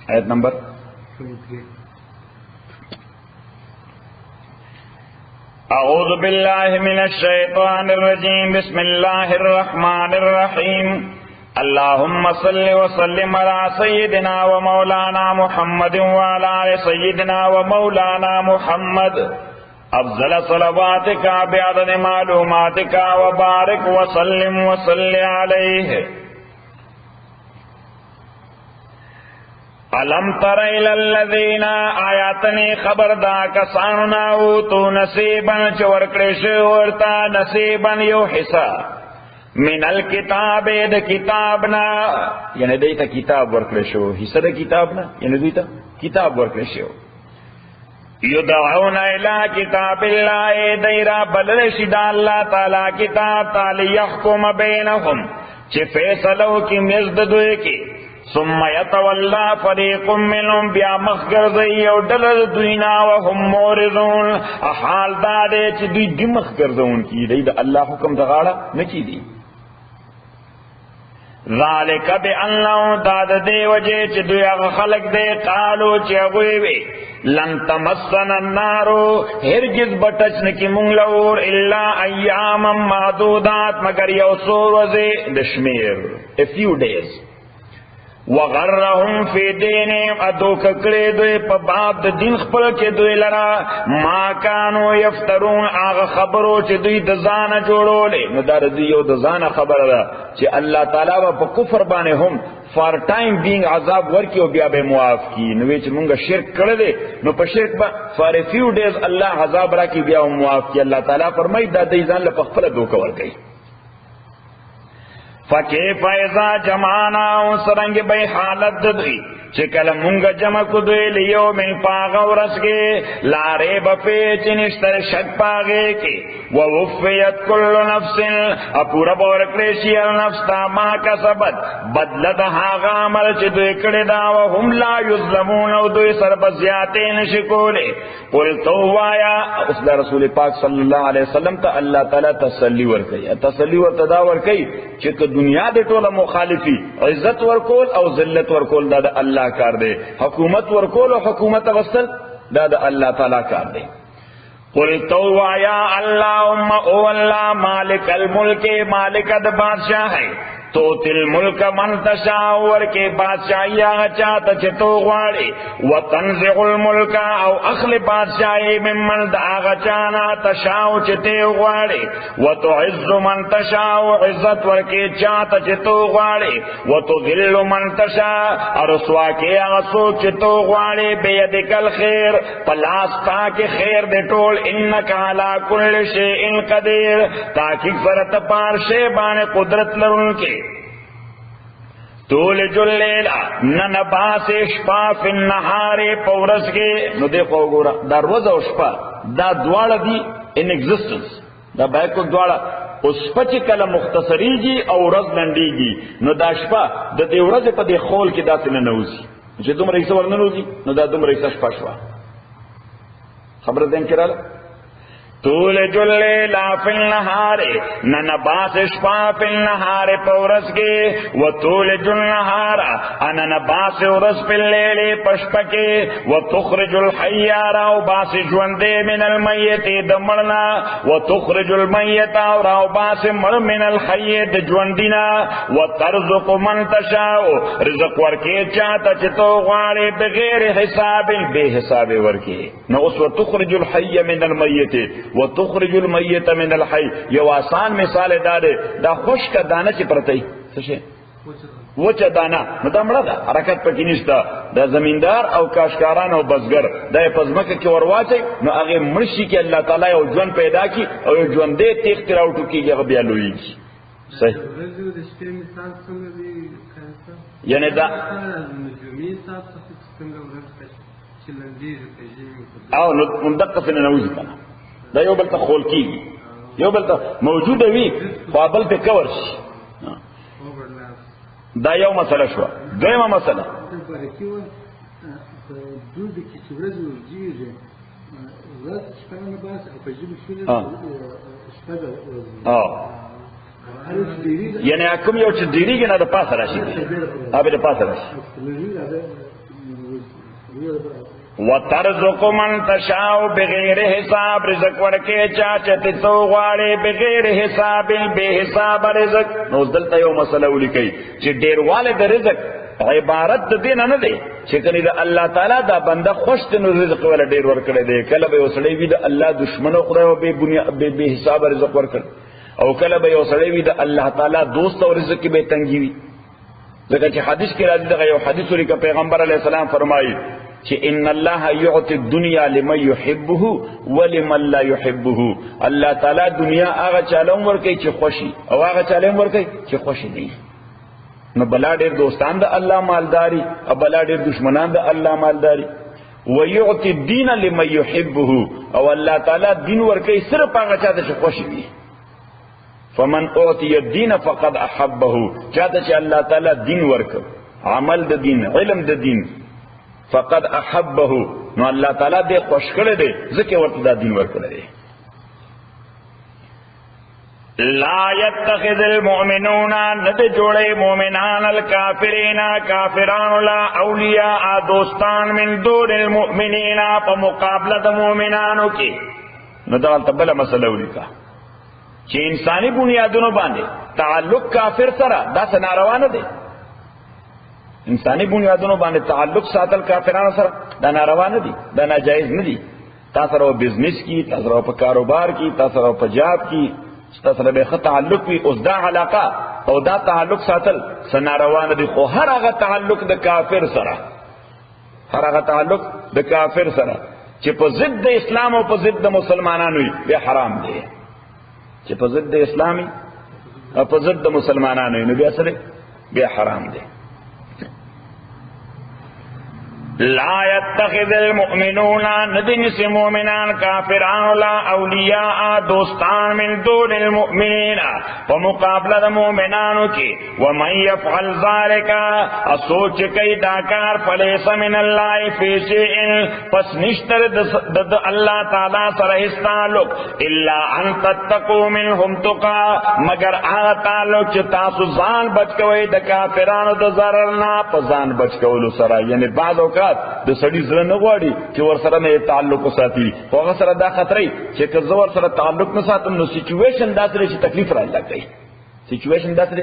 آیت نمبر 23. اعوذ باللہ من الشیطان الرجیم بسم اللہ الرحمن الرحیم اللہم صل وسلم علی سیدنا و مولانا محمد وعلی آل سیدنا و مولانا محمد افضل صلواتک بعدد معلوماتک وبارک وسلم وصل علیہ علم تر الی الذین آیاتنی خبردا کساننا اوتو نصیبا چورکڑش ورتا نصیبا یو حصہ من الکتاب د کتابنا یعنی دیتا کتاب ورکڑشو حصہ د کتابنا یعنی دیتا کتاب ورکڑشو یدعون الی کتاب اللہ دیرا بلرشد اللہ تعالی کتاب تعالی یحکم بینہم چی فیصلو کی مزد دوئے کی ثم یتولا فریق منهم بیا مخگرزی او دلر دوینا وهم مورزون حال دادے چی دوی دی مخگرزون کی دی دا اللہ حکم دغاڑا نکی دی ذالک بی انہو داد دے وجے چی دوی اغا خلق دے قالو چی اغویوی لن تمسن النارو ہرگز بٹچ نکی منگلور الا ایاما معدودات مگر یوسور وزی دشمیر a few days وغرهم فی دینهم ادو ککڑے دوی پا باب دا دین خپل چی دوی لرا ما کانو یفترون آغا خبرو چی دوی دزان جوڑو لے نو دار دیو دزان خبر دا چی اللہ تعالیٰ با پا کفر بانے ہم فار ٹائم بینگ عذاب ورکی و بیا بے معاف کی نوی چی منگا شرک کردے نو پا شرک با فار فیو ڈیز اللہ عذاب را کی بیا معاف کی اللہ تعالیٰ فرمائی دا دیزان لپا خپل دو کور گئی فکیف ایزا جمعنا سرنگ بے حالت دوی چکل منگا جمع کدوی لیو من پاغ ورس کے لارے بپے چنشتر شک پاغے کے ووفیت کل نفس اپورا بورکریشی النفس تا ما کسبت بدلت حاغ عمل چی دوی کردہ وهم لا یظلمون او دوی سربزیاتے نشکولے قل تو وایا اس دا رسول پاک صلی اللہ علیہ وسلم تا اللہ تعالی تسلی ورکی تسلی ورتدا ورکی چک دنیا دے تولا مخالفی عزت ورکول او ذلت ورکول دا اللہ کار دے حکومت ورکول و حکومت وصل دا اللہ تعالی کار دے قل تو یا اللہم او اللہ مالک الملک مالک دا بادشاہ ہے تو تل ملک من تشاور کے بادشاہی آغا چاہتا چھتو غواری و تنزع الملک او اخل بادشاہی من من دا آغا چانا تشاو چھتے غواری و تعز من تشاو عزت ورکے چاہتا چھتو غواری و تذل من تشا ارسوا کے آغا سوک چھتو غواری بیدک الخیر پلاستا کے خیر دے ٹول انکا علا کل شیئن قدیر تاکہ فرط پارشے بانے قدرت لرن کے تولج اللیلہ ننباس شپا فی النہار پورس کے نو دیکھو گورا دا روز او شپا دا دوارا دی ان ایگزسٹنس دا بیکو دوارا اس پچی کل مختصری جی او رز لنڈی جی نو دا شپا دا دی ورز پا دی خول کی دا سن نوزی چی دم رئیسا ورننوزی نو دا دم رئیسا شپا شوا خبر دین کرالا تولج اللیل فی النہار ننباس شپا فی النہار پورس کے و تولج النہار اننباس ورس فی اللیل پشپ کے و تخرج الحیار و باس جوندے من المیت دمرنا و تخرج المیت و باس مر من الحیت جوندنا و ترزق من تشاؤ رزق ورکے چاہتا چتو غارے بغیر حساب بے حساب ورکے نو اس و تخرج الحی من المیت و تخرج المیت من الحی یو آسان مثال دارے دا خوش کا دانا چی پرتائی سشے وچا دانا نو دا مڑا دا حرکت پکی نشتا دا زمیندار او کاشکاران او بزگر دا پزمک کی ورواچے نو اگے مرشی کی اللہ تعالی او جون پیدا کی او جون دے تیخ تراؤٹو کی یا بیا لوئی کی صحیح یعنی دا او ندقف ننوزی کنا دا یو بلتا خول کی یو بلتا موجود وی خوابل پہ کور شی دا یو مسئلہ شوا دویمہ مسئلہ یعنی اکم یو چھ دیری گی نا دا پاس راشی آبی دا پاس راشی وترزق من تشاء بغیر حساب، رزق ورکے چاچتے تو غواړي بغیر حساب، بے حساب رزق. نو دلته یو مسله ولیکي چې ډیرواله د رزق عبارت د دین نه دی چې کله د الله تعالی دا بنده خوشت نو رزق ولا ډیر ورکړي دی، کله به وسړي وي د الله دشمنو خدای او به حساب رزق ورکړي، او کله به وسړي وي د الله تعالی دوست او رزق کې به تنګي وي. ځکه چې حدیث کې راځي دا یو حدیث لري چې پیغمبر علیه السلام فرمایي کہ ان اللہ یعطی الدنیا لمن یحبه ولمن لا یحبه، اللہ تعالی دنیا هغه چالم ورکي چې خوشي او هغه چالم ورکي چې خوشي نه. نو بلا ډېر دوستان د الله مالداري او بلا ډېر دشمنان د الله مالداري. ويعطي الدين لمن يحبه، او الله تعالی دین ورکي صرف هغه چاته چې خوشي وي. فمن اعطي الدين فقد احبه، چاته چې الله تعالی دین ورک، عمل د دین، علم د دین، فقد احبه، نو الله تعالی دې خوش کړی دی ځکه ورته دا دین ورکړی دی. لا يتخذ المؤمنون، ند جوړي مؤمنان الکافرین کافران لا اولیاء دوستان من دون المؤمنین، په مقابله د مؤمنانو کې. نو دا بل مسله ولیکا چې انساني بنیادونو باندې تعلق کافر سره دا ناروا نه دی. انسانی بنیادونو باندې تعلق ساتل کافرانو سره دا ناروا نه دي، دا ناجایز نه دي. تاسو سره بزنس کی، تاسو سره په کاروبار کی، تاسو سره په جاب کی، تاسو سره به تعلق وي، اوس دا علاقه او دا تعلق ساتل سناروا نه دي. خو هر هغه تعلق د کافر سره، هر هغه تعلق د کافر سره چې په ضد د اسلام او په ضد د مسلمانانو وي به حرام دی. چې په ضد د اسلامي او په ضد د مسلمانانو وي نو بیا سره به حرام دی. لا يتخذ المؤمنون، ندنس مؤمنان کافران لا اولیاء دوستان من دون المؤمنین، ومقابلہ مؤمنانو کی. ومن يفعل ذلك، اسوچ کئی داکار فلیس من اللہ فی شیء، پس نشتر دد اللہ تعالی سرحس تعلق، الا ان تتقوا منهم تقا، مگر آغا تعلق چه تاسو زان بچ کوئی دا کافرانو دا ضررنا پا زان بچ کولو سرا. یعنی بعض اوقات د سړي زړه نه غواړي چې ور سره نه تعلق وساتي، خو هغه سره دا خطرې چې که زه ور سره تعلق نه ساتم نو سچویشن داسې چې تکلیف را لګي، سچویشن داسې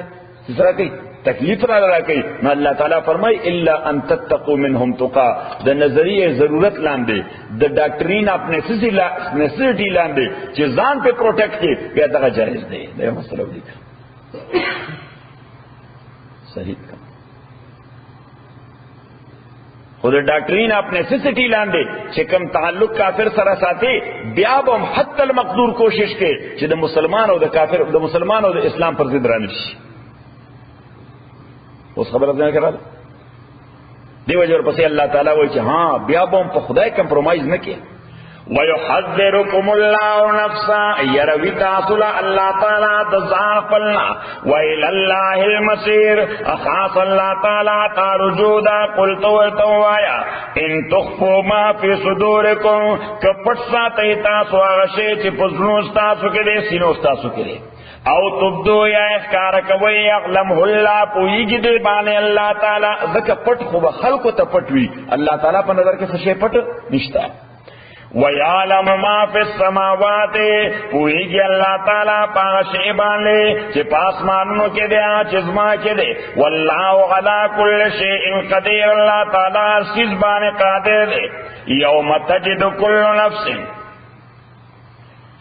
چې سره کوي تکلیف را لګي. نو الله تعالی فرمای الا ان تتقوا منهم تقا، د نظریه ضرورت لاندې، د ډاکټرین اپ نیسیسټی لاندې چې ځان په پروټیکټ کې بیا دا جایز دی. دا یو مسله دی صحیح. خود ډاکټرین اپ نیسیسټی لاندې چې کوم تعلق کافر سره ساتي، بیا به هم حتی المقدور کوشش کوي چې د مسلمان او د کافر، د مسلمان او د اسلام پر ضد رانه شي. اوس خبره ده کړه دی وجه ورپسې الله تعالی وایي چې ها بیا به هم په خدای کمپرومایز نه کوي. وَيُحَذِّرُكُمُ اللَّهُ نَفْسًا، يَرَوِي تَاسُ اللَّهُ تَعَالَى دَزَانَ فَلْنَا وَإِلَى اللَّهِ الْمَصِيرُ، اخاص اللہ تعالی تارجودا. قلت ورتوایا ان تخفوا ما فی صدورکم، کپٹ ساتي تاسو هغه شی چې پزړو تاسو کې دي، سینو تاسو کې دي، او تبدو یا اخکار کوي، یعلمه الله، پویږي دې باندې الله تعالی. ځکه پټ خو به خلکو ته پټ وي، الله تعالی په نظر کې څه شی پټ نشته. وَيَعْلَمُ مَا فِي السَّمَاوَاتِ، پوہیږي اللہ تعالی پاغه شی باندې چې پاسمانونو کې دی، چزما کې دی. والله علی کل شیء قدیر، اللہ تعالی سیز باندې قادر دی. یوم تجد کل نفس،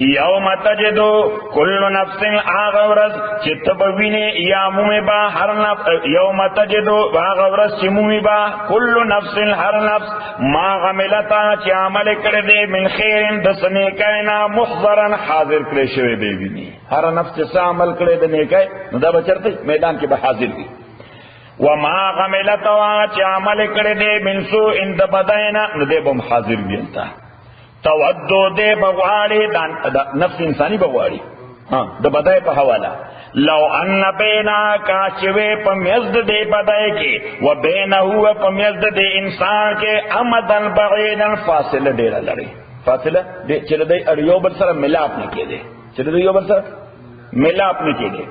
یوم تجدو کل نفس، آغورز چی تبوینی یا مومی با ہر نفس، یوم تجدو آغورز چی مومی با کل نفس ہر نفس ما غملتا چی عمل کردے من خیرن دسنے کائنا محضرن حاضر کرے شوے بے بینی. ہر نفس چسا عمل کردے نیکائے ندا بچرتے میدان کی با حاضر بھی. وما غملتا چی عمل کردے من سوء اند بدائنا ندے بم حاضر بھی انتا. تودو دے بغواڑی، نفس انسانی بغواڑی دا بدائی پا حوالا. لو ان بینا کاشوے پا میزد دے بدائی کے، و بینہو پا میزد دے انسان کے، امدن بعیدن فاصلہ دیرہ لڑی. فاصلہ دے چلو دے اریو بل سر ملا اپنے کے دے، چلو دے یو بل سر ملا اپنے کے دے.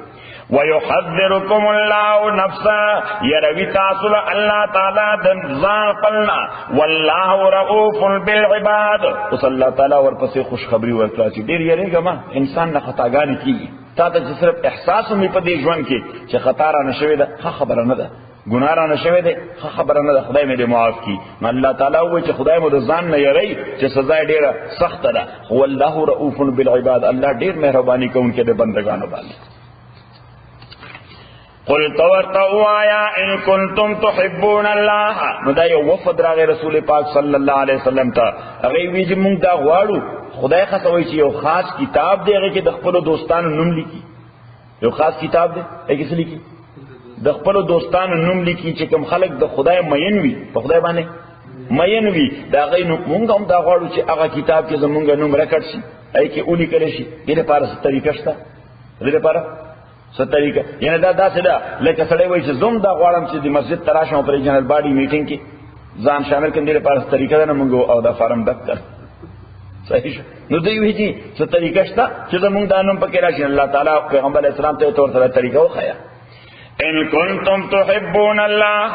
ويحذركم الله نفسا يروي تاسل الله تعالی د ځان خپلنا والله رؤوف بالعباد. اوس الله تعالی ورپسې خوشخبری ورکړه چې ډیر یریږه ما انسان نه خطاګانې کیږي، تا ته چې صرف احساس مې په دې ژوند کې چې خطا را نشوي ده ښه خبره نه ده، ګناه را نشوي ده ښه خبره نه ده، خدای مې دې معاف کړي. نو الله تعالی وایي چې خدای مو د ځان نه یری چې سزا یې ډیره سخته ده. والله رؤوف بالعباد، الله ډیر مهرباني کوونکی د بندگانو باندې. قل تورتو آیا ان کنتم تحبون الله. نو دا یو وفد راغی رسول پاک صلی الله علیه وسلم ته، هغه وی چې مونږ دا غواړو خدای خاصوي چې یو خاص کتاب دی هغه کې د خپل دوستانو نوم لیکي، یو خاص کتاب دی هغه څه لیکي د خپل دوستانو نوم لیکي چې کوم خلک د خدای مین وي، په خدای باندې مین وي، دا غي نو مونږ هم دا غواړو چې هغه کتاب کې زمونږ نوم راکړ شي، اې کې اونې کړی شي. دې لپاره څه طریقه شته؟ دې لپاره څه طریقه؟ یعنی دا داسې ده لکه سړی وایي چې زوم دا غواړم چې د مسجد ته راشم پر جنرال باډي میټینګ کې ځان شامل کړم، دې لپاره څه طریقه ده؟ نه مونږ او دا فارم ډک کړ. صحیح شو. نو دوی وایي چې څه طریقه شته چې زمونږ دا نوم پکې راشي. الله تعالی پیغمبر اسلام ته تور سره طریقه وښیه. ان کنتم تحبون الله،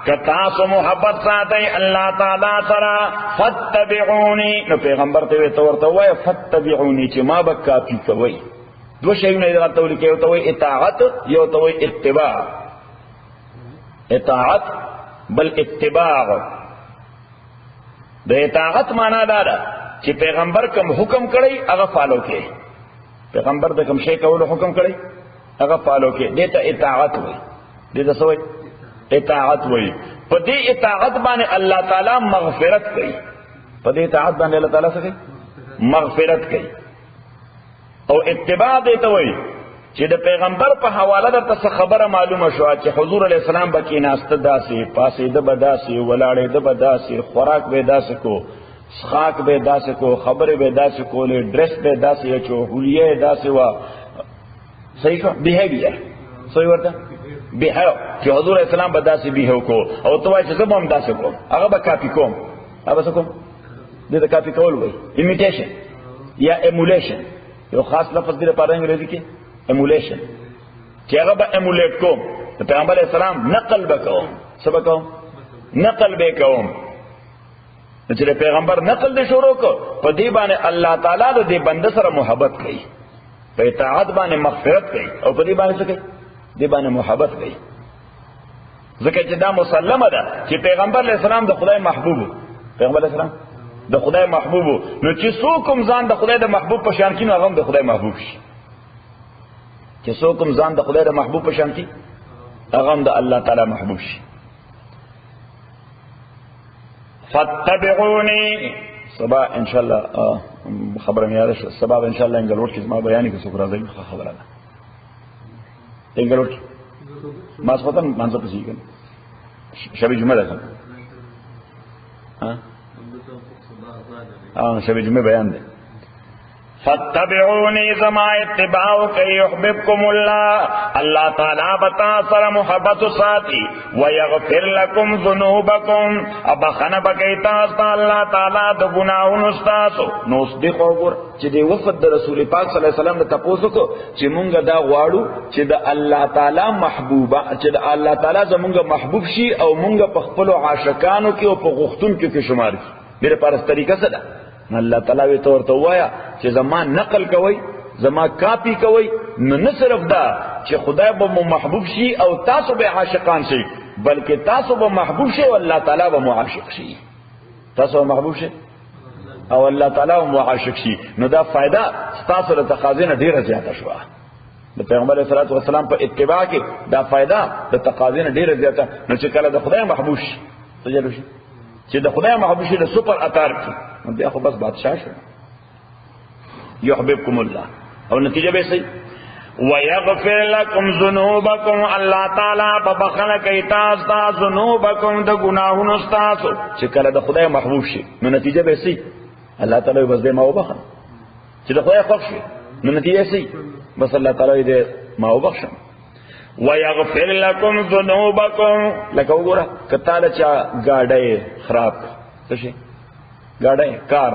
کتاسو محبت ساتي الله تعالی سره، فتبعوني. نو پیغمبر ته ورته وایي فتبعوني چې ما به کاپي کوي. دو شیونه دغه تول کې یو ته وایي اطاعت، یو ته وایي اتباع. اطاعت بل اتباع. د اطاعت معنا دا ده چې پیغمبر کوم حکم کړی هغه فالو کې، پیغمبر د کوم شی کولو حکم کړی هغه فالو کې، دې ته اطاعت وایي. دې ته څه وایي؟ اطاعت وایي. په دې اطاعت باندې الله تعالی مغفرت کوي، په دې اطاعت باندې الله تعالی څه کوي؟ مغفرت کوي. او اتباع دې ته وایي چې د پیغمبر په حواله درته خبره معلومه شو چې حضور علیه السلام به کېناسته داسې، پاسېده به داسې، ولاړېده به داسې، خوراک به داسې کو، څښاک به داسې کو، خبرې به داسې کولې، ډرس به داسې اچو، حلیه داسې وه. صحیح شو. بیهیویر صحیح ورته بیهیو چې حضور علیه السلام به داسې بیهیو کو، او ته وایي چې زه به هم داسې کوم، هغه به کاپي کوم. هغه به څه کوم؟ دې ته کاپي کول وایي، ایمیټیشن یا ایمولیشن. یو خاص لفظ دی لپاره انګریزي کې ایمولیشن، چې هغه به ایمولیټ کوم. د پیغمبر علیه السلام نقل به کوم. څه به کوم؟ نقل به کوم. چې د پیغمبر نقل دې شروع کو، په دې باندې الله تعالی د دې بنده سره محبت کوي، په اطاعت باندې مغفرت کوي، او په دې باندې څه کوي؟ دې باندې محبت کوي. ځکه چې دا مسلمه ده چې پیغمبر علیه السلام د خدای محبوب، پیغمبر علیه السلام د خدای محبوب، نو چې څوک هم ځان د خدای د محبوب په شان کینو هغه هم د خدای محبوب شي. چې څوک هم ځان د خدای د محبوب په شان کی هغه هم د الله تعالی محبوب شي. فتبعوني. سبا ان شاء الله خبره مې یاد شوه، سبا ان شاء الله انګلوټ کې ما بیان کې څوک راځي خبره ده. انګلوټ ما څه پتن مانځه پسې کېږي شب جمعه ده. شب جمعه بیان ده. فتبعوني زما اتباع كي يحببكم الله، الله تعالی بتا سره محبت ساتي، ويغفر لكم ذنوبكم، ابخنه بکای تاسو الله تعالی د ګناہوں تاسو. نو صدیق وګور چې دی وفد رسول پاک صلی الله علیه وسلم ته تاسو کو چې مونږ دا غواړو چې د الله تعالی محبوبه، چې د الله تعالی زمونږ محبوب شي او مونږ په خپل عاشقانو کې او په غختون کې شمار کی. ډیره پارس طریقه څه ده؟ الله تعالی وی تور ته وایا چې زمان نقل کوي، زما کاپی کوي، نو نه صرف دا چې خدای به محبوب شي او تاسو به عاشقان شي، بلکې تاسو به محبوب شي او الله تعالی به معاشق شي. تاسو محبوب شي او الله تعالی به معاشق شي، نو دا فائدہ تاسو له تقاضا نه ډیره زیاته شوه. د پیغمبر صلی الله علیه وسلم په اتباع کې دا فائدہ د تقاضا نه ډیره زیاته. نو چې کله د خدای محبوب شي څه شي؟ چې د خدای محبوب شي د سپر اتار کې، نو بیا خو بس بادشاہ شو. یحببکم الله، او نتیجه به سي ويغفر لكم ذنوبكم، الله تعالی په بخنه کوي تاسو ذنوبکم د ګناهونو تاسو. چې کله د خدای محبوب شي نو نتیجه به سي الله تعالی بس دې ما وبخنه. چې د خدای خوښ شي نو نتیجه سي بس الله تعالی دې ما وبخښم. ويغفر لكم ذنوبكم. لکه وګوره کته له چا گاډي خراب څه شي، گاډي کار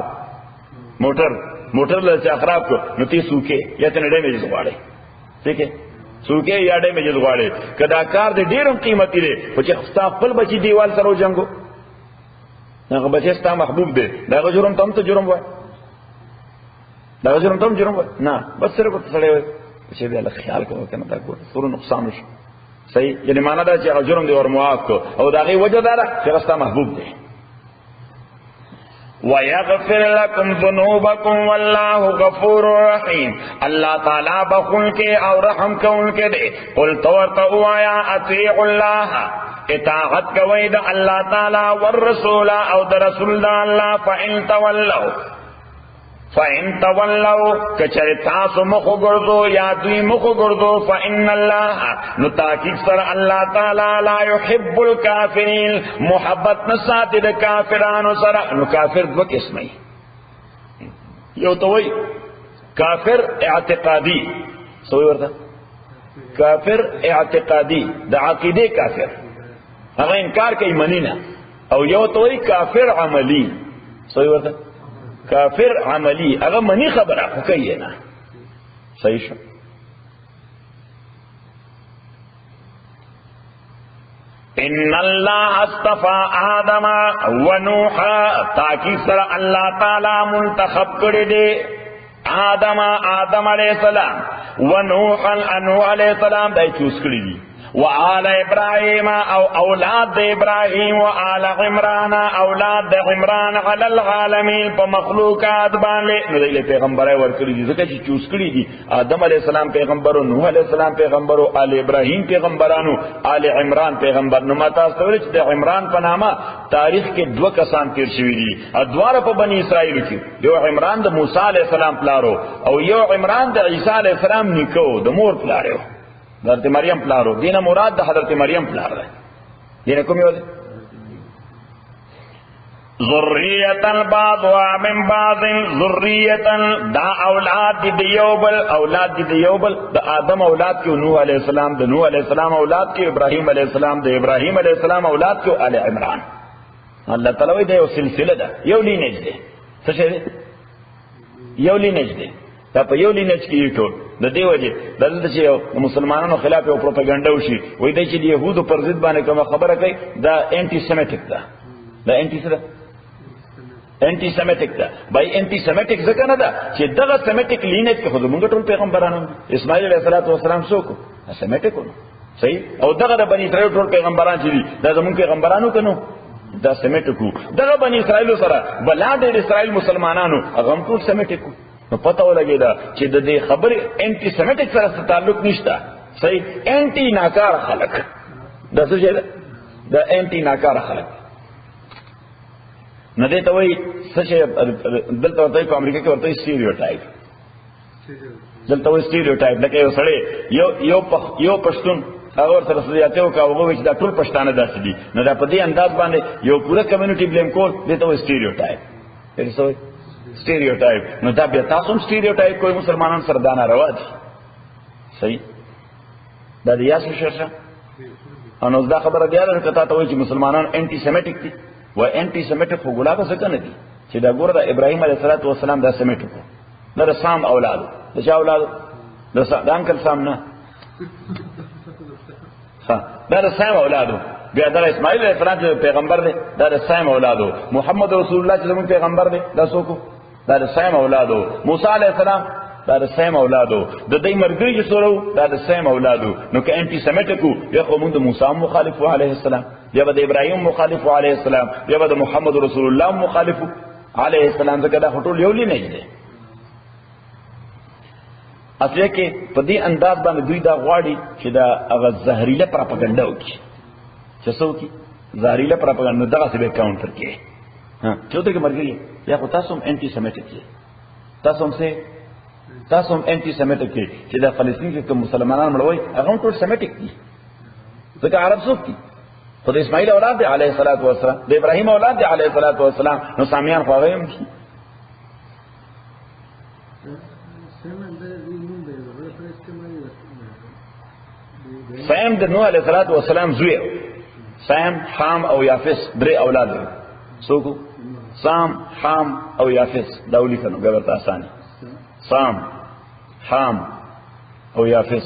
موټر له چا خراب کو نو تی سوکه یا ته ډیمیج غواړي، ٹھیک ہے څوکې یا ډیمیجز غواړي کدا کار دې ډیرم قیمتي دی خو چې ستا خپل بچي دیوال سره وجنګو هغه بچي ستا محبوب دی دغه جرم ته هم ته جرم وایي دغه جرم ته هم جرم وایي نه بس صرف ورته سړی وایي چې بیا له خیال کوه که نه دا ګوره څومره نقصان وشو صحیح یعنې معنا ده چې هغه جرم دې ور معاف کړو او د هغې وجه دا ده چې هغه ستا محبوب دی وَيَغْفِرْ لَكُمْ ذُنُوبَكُمْ وَاللَّهُ غَفُورٌ رَحِيمٌ اللہ تعالیٰ بخون کے اور رحم کون کے دے قل تورتو آیا اطیعوا اللہ اطاعت کوئی دا اللہ تعالیٰ والرسول او دا رسول دا اللہ فَإِن تَوَلَّوْا کچر تاسو مخو گردو یا دوی مخو گردو فَإِنَّ اللَّهَ نتاکیق سر اللہ تعالی لا يحب الكافرین محبت نساتی دا کافرانو سر نو کافر دو قسمی یو توئی کافر اعتقادی سوئی ورطا کافر اعتقادی دا عقیدے کافر اگر انکار کئی منینا او یو توئی کافر عملی سوئی ورطا کافر عملی اگر منی خبرہ خو کئی نا صحیح شو ان اللہ اصطفى آدم و نوحا تاکہ سر اللہ تعالی منتخب کر دے آدم علیہ السلام و نوحا علیہ السلام دائی چوز کری دی وآل ابراہیم او اولاد ابراہیم وآل عمران اولاد عمران علی العالمین پا مخلوقات باندے نو دیلے پیغمبر ورکلی دی زکر چی چوز کری دی آدم علیہ السلام پیغمبرو نوح علیہ السلام پیغمبرو آل ابراہیم پیغمبرانو آل عمران پیغمبر نو ماتا استوری چی دی عمران پا ناما تاریخ کے دو کسان تیر شوی دی ادوار پا بنی اسرائیل کی یو عمران دا موسیٰ علیہ السلام پلارو او یو عمران دا عیسیٰ علیہ السلام نکو دا مور پلارو حضرت مریم پلارو دینا مراد دا حضرت مریم پلار رہے دینا کمی ہوتے ذریتا بعضوا من بعض ذریتا دا اولاد دی دیوبل دا آدم اولاد کیو نوح علیہ السلام دا نوح علیہ السلام اولاد کیو ابراہیم علیہ السلام دا ابراہیم علیہ السلام اولاد کیو آل عمران اللہ تعالیٰ دا یو سلسلہ دا یو لینج دے سشے دے یو لینج دے دا پا یو لینج کی ٹول دا دی وجه دلته چې مسلمانانو خلاف یو پروپاګاندا وشي وای دی چې د يهودو پر ضد باندې کوم خبره کوي دا انټي سیمیټک ده دا انټي سیمیټک ده بای انټي سیمیټک ځکه نه ده چې دغه سیمیټک لینج کې خود موږ ټول پیغمبرانو اسماعیل علیه السلام څوک سیمیټک نو صحیح او دغه د بنی اسرائیل ټول پیغمبران چې دي دا زموږ پیغمبرانو کنو دا سیمیټکو دغه بنی اسرائیل سره بلاد اسرائیل مسلمانانو هغه ټول سیمیټکو نو پتہ ولګی دا چې د دې خبرې انټي سیمیټک سره تعلق نشته صحیح انټي ناکار خلق دا څه شي دا انټي ناکار خلق نه دې ته وایي څه شي دلته ورته په امریکا کې ورته سټیریوټایپ دلته وایي سټیریوټایپ لکه یو سړی یو پښتون هغه سره سیاته او هغه چې دا ټول پښتانه داسې دي نو دا په دې انداز باندې یو پوره کمیونټي بلیم کول دې ته وایي سټیریوټایپ څه سٹیریوٹائپ نو دا بیا تاسو سٹیریوٹائپ کوئی مسلمانان سره دا ناروا دي صحیح دا د یاسو شرشه انو دا خبره دی دا کته ته وایي چې مسلمانان انټي سیمیټک دي و انټي سیمیټک خو ګلابه څه کنه دي چې دا ګوره د ابراهیم علیه السلام دا سیمیټک دا سام اولاد د چا اولاد د انکل سام نه دا سام اولادو بیا دا اسماعیل علیہ السلام پیغمبر دی دا د سام اولادو محمد رسول الله چې زموږ پیغمبر دی دا څوک دا د سام اولادو موسی علیہ السلام دا د سام اولادو د دې مرګري چې سورو دا د سام اولادو نو که انټي سیمیټکو یا خو موږ د موسی مخالف علیه السلام یا د ابراهیم مخالف علیه السلام یا د محمد رسول الله مخالف علیه السلام ځکه دا ټول یو لینج دی اصله کې په دې انداز باندې دوی دا غواړي چې دا هغه زهريله پروپاګاندا وکړي چې څوک زهريله پروپاګاندا دغه څه به کاونټر کوي ها چوته کې مرګي یا خو تاسو هم انټي سیمیټک دي تاسو هم انټي سیمیټک دي چې د فلسطین کې کوم مسلمانان مړوي هغه ټول سیمیټک دي ځکه عرب څوک دي خو د اسماعیل اولاد دی علیه السلام د ابراهیم اولاد دی علیه السلام نو سامیان خو هغه هم دي سام د نوح علیه السلام زوی سام حام او یافس درې اولاد لري څوک سام حام او یافس دا ولیکنو ګورته اسانه سام حام او یافس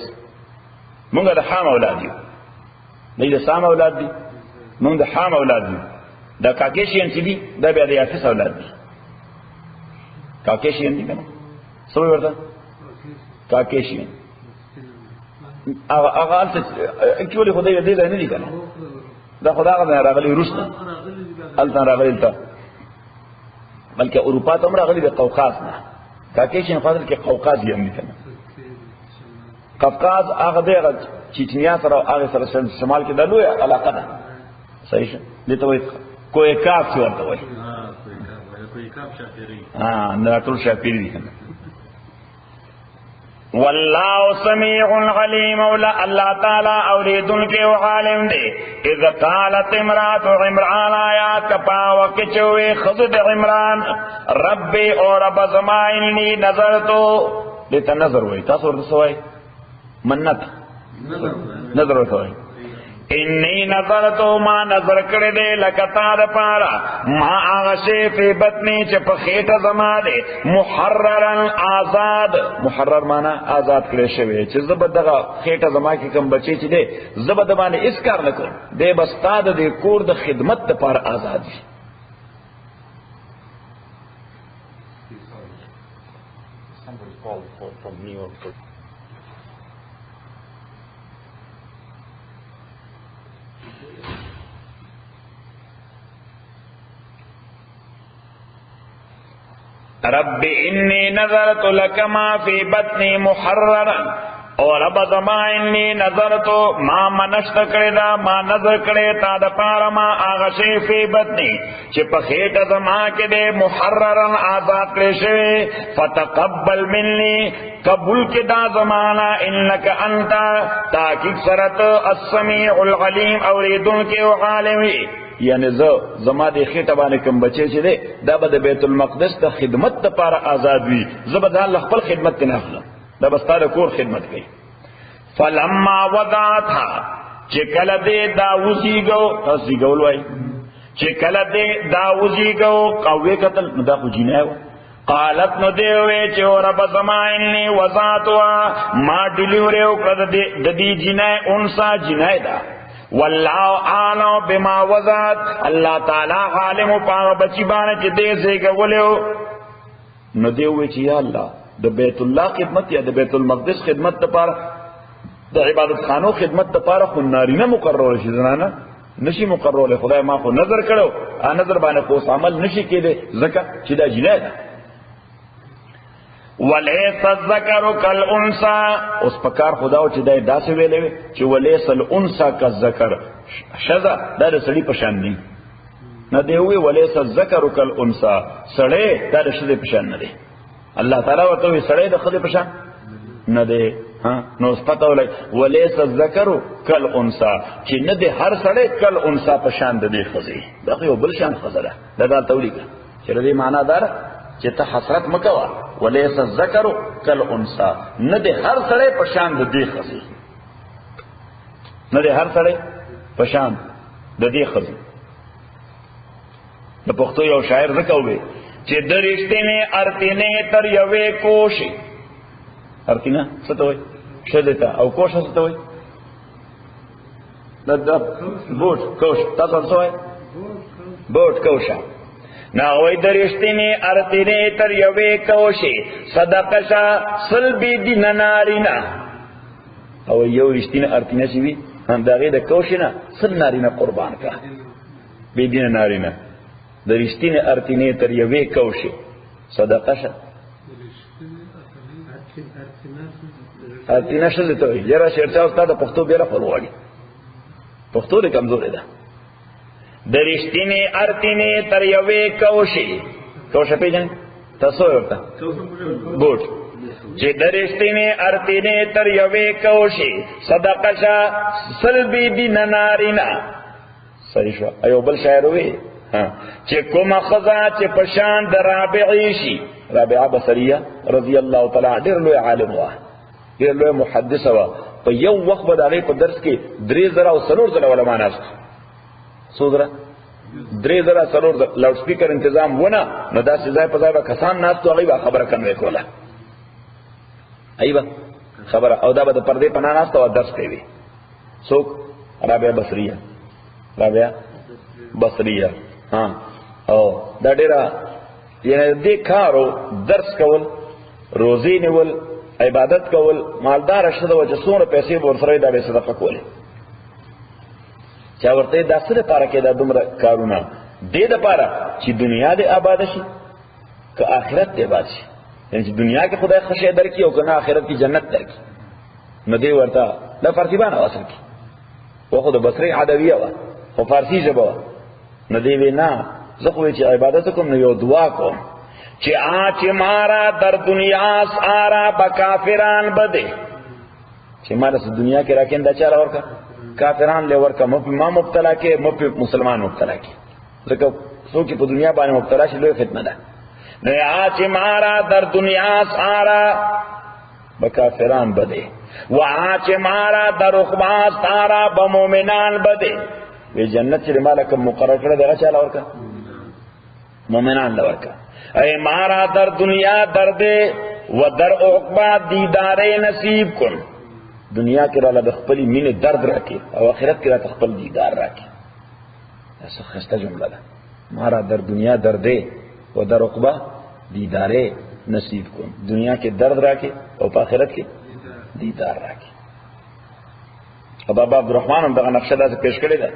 مونږ د حام اولاد یو، نه د سام اولاد دي، مونږ د حام اولاد یو. دا کاکیشین چې دي دا بیا د یافس اولاد دي. کاکیشین دي کنه څه ورته کاکیشین هغه الته اکچولی خدای دې نه دي کنه، دا خدای غو راغلی روس نه الته راغلی ته، بلکې اروپا ته هم راغلی د قوقاز نه. کاکیشین خاطر کې قوقاز یې هم دي کنه. قفقاز هغه دغه چچنیا سره هغه سره شمال کې د لوی علاقه ده. صحیح شه دې ته وایي کوی کاف څه ورته وایي. کوی کاف شاپيري نه ټول شاپيري دي کنه. والله سميع عليم ولا الله تعالی اوریدن کې او عالم دی. اذ قالت امراه عمران آیات کپا وکچوي خذ عمران ربي او رب زماني نظرتو دته نظر وای تاسو ورته وای منت نظر ورته وای انی نظرتو ما نظر کړی دی لکه تا د پاره ما هغه شی په بطنی چې په خېټه زما دی محررا آزاد. محرر معنا آزاد کړی شوی چې زبر دغه خېټه زما کې کوم بچی چې دی زبر د باندې اس کار نه کوم دی بس تا د کور د خدمت لپاره آزاد شي. رب انی نظرت لک ما فی بطنی محررا او رب زما انی نظرت ما منشت کړی دا ما نظر کړی تا د پاره ما هغه شی فی بطنی چې په خېټه زما کې دی محررا آزاد کړی شوی. فتقبل مني قبول کې دا زمانہ انک انت تاکید سرت السمیع العلیم اوریدون کې او عالمی. یعنی زما د خېټه باندې کوم بچی چې دی دا به د بیت المقدس ته خدمت لپاره آزاد وي. زه به ځان خپل خدمت نه اخلم، دا به ستا د کور خدمت کوي. فلما وضعتها چې کله دې دا وزیږو وزیږول وای چې کله دې دا وزیږو قوي قتل نو دا خو جنایو. قالت نو دی وی چې رب زما انی وضعتها ما ډیلیوري وکړه د دې جنای انسا جنای دا. والله اعلم بما وضعت الله تعالی عالم پاغه بچی باندې چې دې زیږولیو. نو دی وی چې یا الله د بیت الله خدمت یا د بیت المقدس خدمت لپاره د عبادت خانو خدمت لپاره خو نارینه مقرر شي، زنانه نشي مقرر. خدای ما خو نظر کړو ا نظر باندې خو عمل نشي کېده ځکه چې دا جنایت. وليس الذكر كالانثى اوس پکار خداو چې دای داسې ویلې چې وليس الانثى كالذكر شذا دا د سړي په شان دی نه دی وی وليس الذكر كالانثى سړی دا د شذې په شان نه دی. الله تعالی ورته وی سړی د خدای په شان نه دی. ها نو پته ولای وليس الذكر كالانثى چې نه دی هر سړی كالانثى په شان دی خزي دا یو بل شان خزره دا تولیګه چې دې معنا دار چې ته حسرت مکوا وليس الذكر كالانثى نه دی هر سړی په شان دی خزي نه دی هر سړی په شان دی خزي. د پښتو یو شاعر وکوي چې درشتنه ارتنه تر یوې کوشي ارتنه څه ته وایي شدته او کوشه څه ته وایي د بوت کوش تاسو څه وایي بوت کوشه نا وای درشتنی ارتنی تر یوې کوشي صدقشا سلبی دین نارینا او یو رشتنی ارتنی شي وي هم دغه د کوشنه سل نارینا قربان کا بی دین نارینا درشتنی ارتنی تر یوې کوشي صدقشا ارتنی شل ته یرا شرطه استاد پښتو بیره فلوړي پښتو له کمزوري ده. درشتینی ارتینی تر یوې کوشي کوشه پیژنې تاسو ورته بوت چې درشتینی ارتینی تر یوې کوشي صدقشا سلبی دین نارینا. صحیح شو. ایو بل شاعر وی چې کومه خزا چې پشان د رابعی شي رابعه بصریه رضی الله تعالی ډېر لوی عالم و ډېر لوی محدث و په یو وخت به دغه په درس کې 3000 او 4000 علماء ناست سودره 3000 سرور لاؤډ سپیکر تنظیم ونه نو دا ځای په ځای به کسان ناستو هغه خبره کوي کوله ایبه خبره او دا به د پردې پناه ناسته او درس کوي څوک رابعه بصریه ها او دا ډیره یعنی دې کارو درس کول روزي نیول عبادت کول مالدار شته او چې څومره پیسې ورسره دا به صدقه کوله چا ورته دا څه لپاره کې دا دومره کارونه دې لپاره چې دنیا دې آباد شي که آخرت دې آباد شي یعنی چې دنیا کې خدای خوشی درکړي او کنه آخرت کې جنت درکړي نو دې ورته دا فارسیبانه اصل کې و خو د بصری عدویه و خو فارسی ژبه و نو دې وینا زه خو چې عبادت کوم نو یو دعا کوم چې آچ مارا در دنیا سارا بکافران بده چې مارا س دنیا کې راکیندا چاره ورکا کافران له ورکا ما مبتلا کې مسلمان مبتلا کې ځکه څوک په دنیا باندې مبتلا شي لوی فتنه ده نو آچ مارا در دنیا سارا بکافران بده و آچ مارا در عقبا سارا بمؤمنان بده وی جنت چې مالکم مقرر کړه دغه چاله ورکا مومنان لورکا اے مارا در دنیا درد و در عقبا دیدار نصیب کن دنیا کې را لخپلی مين درد راکې او آخرت کې را تخپل دیدار راکې ایسا خسته جمله ده مارا در دنیا درد و در عقبا دیدار نصیب کن دنیا کې درد راکې او په آخرت کې دیدار راکې بابا عبدالرحمن هم دغه نقشه داسې پیش کړې ده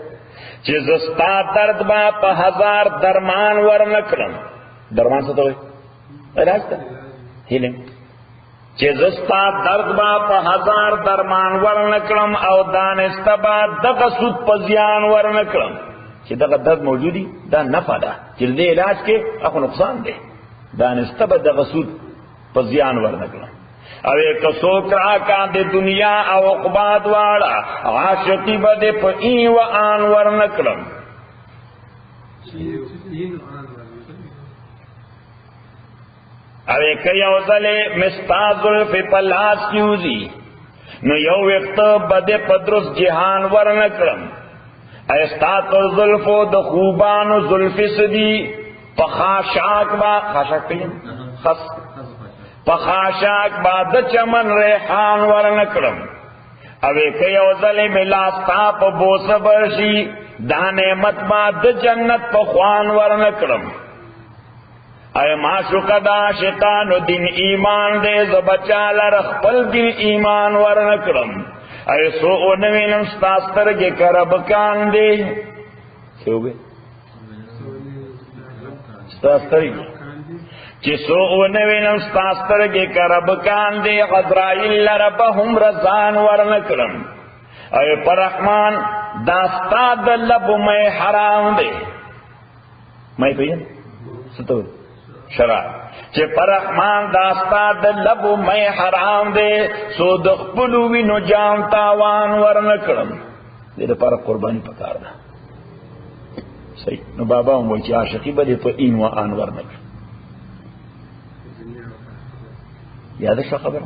چې زستا درد با په هزار درمان ورنکړم درمان څه ته وایي علاج ته هیلینګ چې زستا درد با په هزار درمان ورنکړم او دانسته با دغه سود په زیان ورنکړم چې دغه درد موجودی دا نفع ده چې دې علاج کې اخو نقصان ده دانسته با دغه سود په زیان ورنکړم او کسو کراکا دے دنیا او عقباد والا عاشقی با دے پا این و آن ورنکلم او کیو ظلے مستازل فی پلاس کیوزی نو یو وقت با دے پدرس جہان ورنکلم ایستات ظلفو د خوبانو ظلفی سدی پا خاشاک با خاشاک پیم خس پخاشاک باد چمن ریحان ورنکرم اوے کئی اوزلی ملاستا پا بوس برشی دا نعمت باد جنت پا خوان ورنکرم اے معشوق دا شیطانو دین ایمان دے زبچال رخپل دین ایمان ورنکرم اے سو نوینم ستاستر کے کربکان دے کیا ہو گئے ستاستر کی چی سو نوینم ستاستر کے کربکان دے غدرائیل لربهم رزان ورنکرم اے پرحمان داستا دلب میں حرام دے میں پہین ستور شراب چی پرحمان داستا دلب میں حرام دے سو دخپلوی نو جام تاوان ورنکرم دے دا پارا قربانی پکار دا صحیح نو بابا ہم وچی عاشقی بلے پا این و آن ورنکرم یاد شو خبر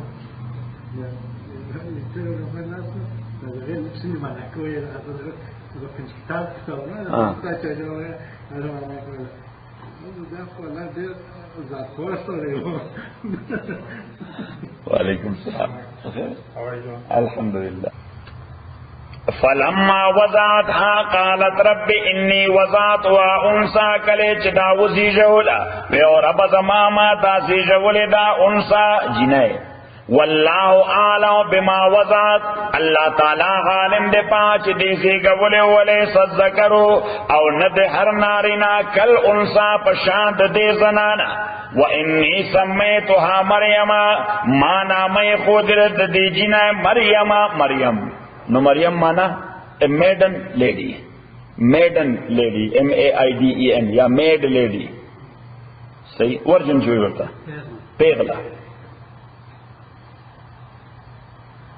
وعلیکم السلام الحمدللہ فلما وضعتها قالت رب انی وضعتها انسا کلے چدا وزی جولا وی اور اب زماما تا سی جولی دا انسا جنائے واللہ آلہ بما وضعت اللہ تعالی غالم دے پانچ دیسی گولے ولے صدقرو او ند ہر نارینا کل انسا پشاند دے زنانا وانی سمیتها مریم ما نامی خودرد دی جنائے مریم نو مریم مانا a maiden lady M-A-I-D-E-N یا maid lady صحیح ورجن جوئی ورطا پیغلا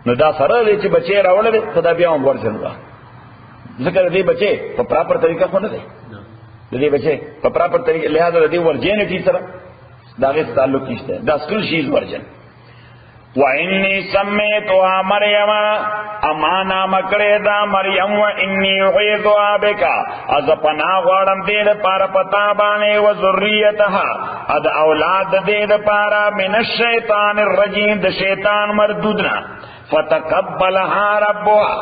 نو دا سره دی چې بچے راوله دی خدا بیا هم ورجن را ذکر دی بچے په پراپر طریقه خو نه دی دی بچے په پراپر طریقه لہذا دی ورجنټی سره دا غي تعلق نشته دا سکل شي ورجن وَإِنِّي سَمَّيْتُهَا مَرْيَمَ امانا مکڑے دا مریم وَإِنِّي أُعِيذُهَا بِكَ از پناہ غوڑم دید پارا پتابانے وذریتها اد اولاد دید پارا من الشیطان الرجیم دا شیطان مردودنا فتقبلها ربها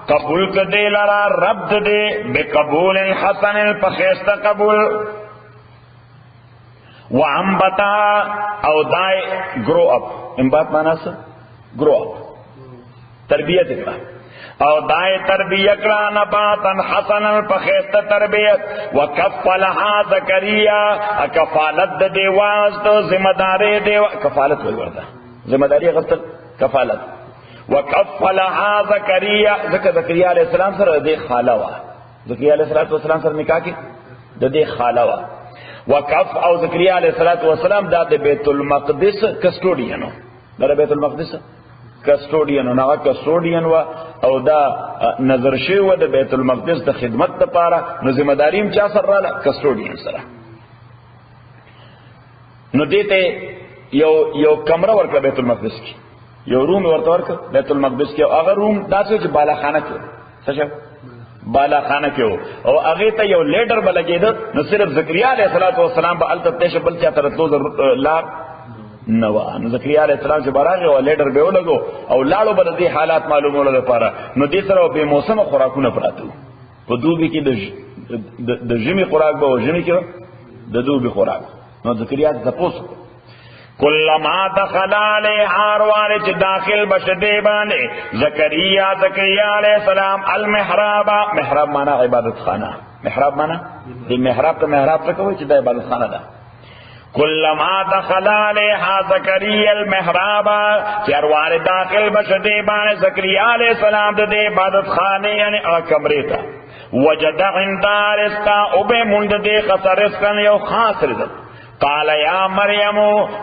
قبول کدے لرا رب دے بقبول حسن پخیست قبول وَأَنبَتَهَا او دائے گرو اپ انبات مانا سا گرو اپ تربیت اکرا او دائے تربیت اکرا نباتا حسنا پخیست تربیت وکفلها زکریہ کفالت دے واسط ذمہ داری دے کفالت وردہ ذمہ داری غلط کفالت وکفلها زکریہ زکریہ علیہ السلام سر دے خالوا زکریہ علیہ السلام سر نکاح کی دے خالوا وقف او زکریہ علیہ السلام دا دے بیت المقدس کسٹوڈینو دا بیت المقدس کسٹوڈینو نا کسٹوڈین و او دا نظر شیو دا بیت المقدس دا خدمت دا پارا نو ذمہ داریم چا سر رالا کسٹوڈین سر نو دیتے یو کمرہ ورکا بیت المقدس کی یو روم ورکا ورکا بیت المقدس کی اگر روم دا سوچ بالا خانہ کی سشا بالا خانہ کیو او اگے تا یو لیڈر بلگے دت نو صرف زکریا علیہ السلام با التتش بل چا ترتلو لا نوا نو زکریا علیہ السلام سے براغه او لیڈر به ولګو او لاړو بل دي حالات معلومولو لپاره نو دې سره په موسم خوراکونه پراتو په دوبي کې د جمی خوراک به او جمی کې د دوبي خوراک نو زکریا تاسو کلما دخل علیہا روارے چھ داخل بشدے بانے زکریہ علیہ السلام المحراب محراب مانا عبادت خانہ محراب مانا دی محراب تا محراب تکا ہوئی چھ دا عبادت خانہ دا کلما دخل علیہا زکریہ المحراب چھ روارے داخل بشدے بانے زکریہ علیہ السلام دے عبادت خانے یعنی کمرے تا وجد عندها رزقا اوبے مند دے خسر رزقا یو خاص رزق قال یا مریم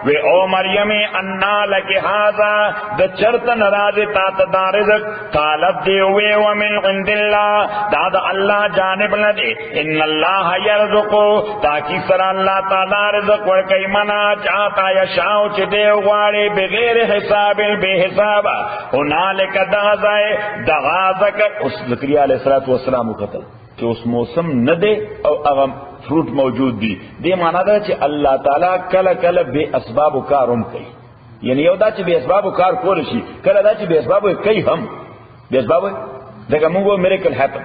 وی او مریم انا لکی هذا د چرت نراز تا دا رزق قالت دی وی ومن عند اللہ دا اللہ جانب لدے ان اللہ یرزقو تاکی سر اللہ تعالی رزق ورکی منا چاہتا یشاو چی دے غواری بغیر حساب بے حساب ہنالک دغزائے دغازک اس زکریہ علیہ السلام قتل کہ اس موسم نہ دے او اغم فروٹ موجود دی دے مانا دا چی اللہ تعالیٰ کل کل بے اسباب و کارم کئی یعنی یو دا چی بے اسباب و کار کولشی کل دا چی بے اسباب و کئی ہم بے اسباب و دیکھا مونگو میریکل حیپن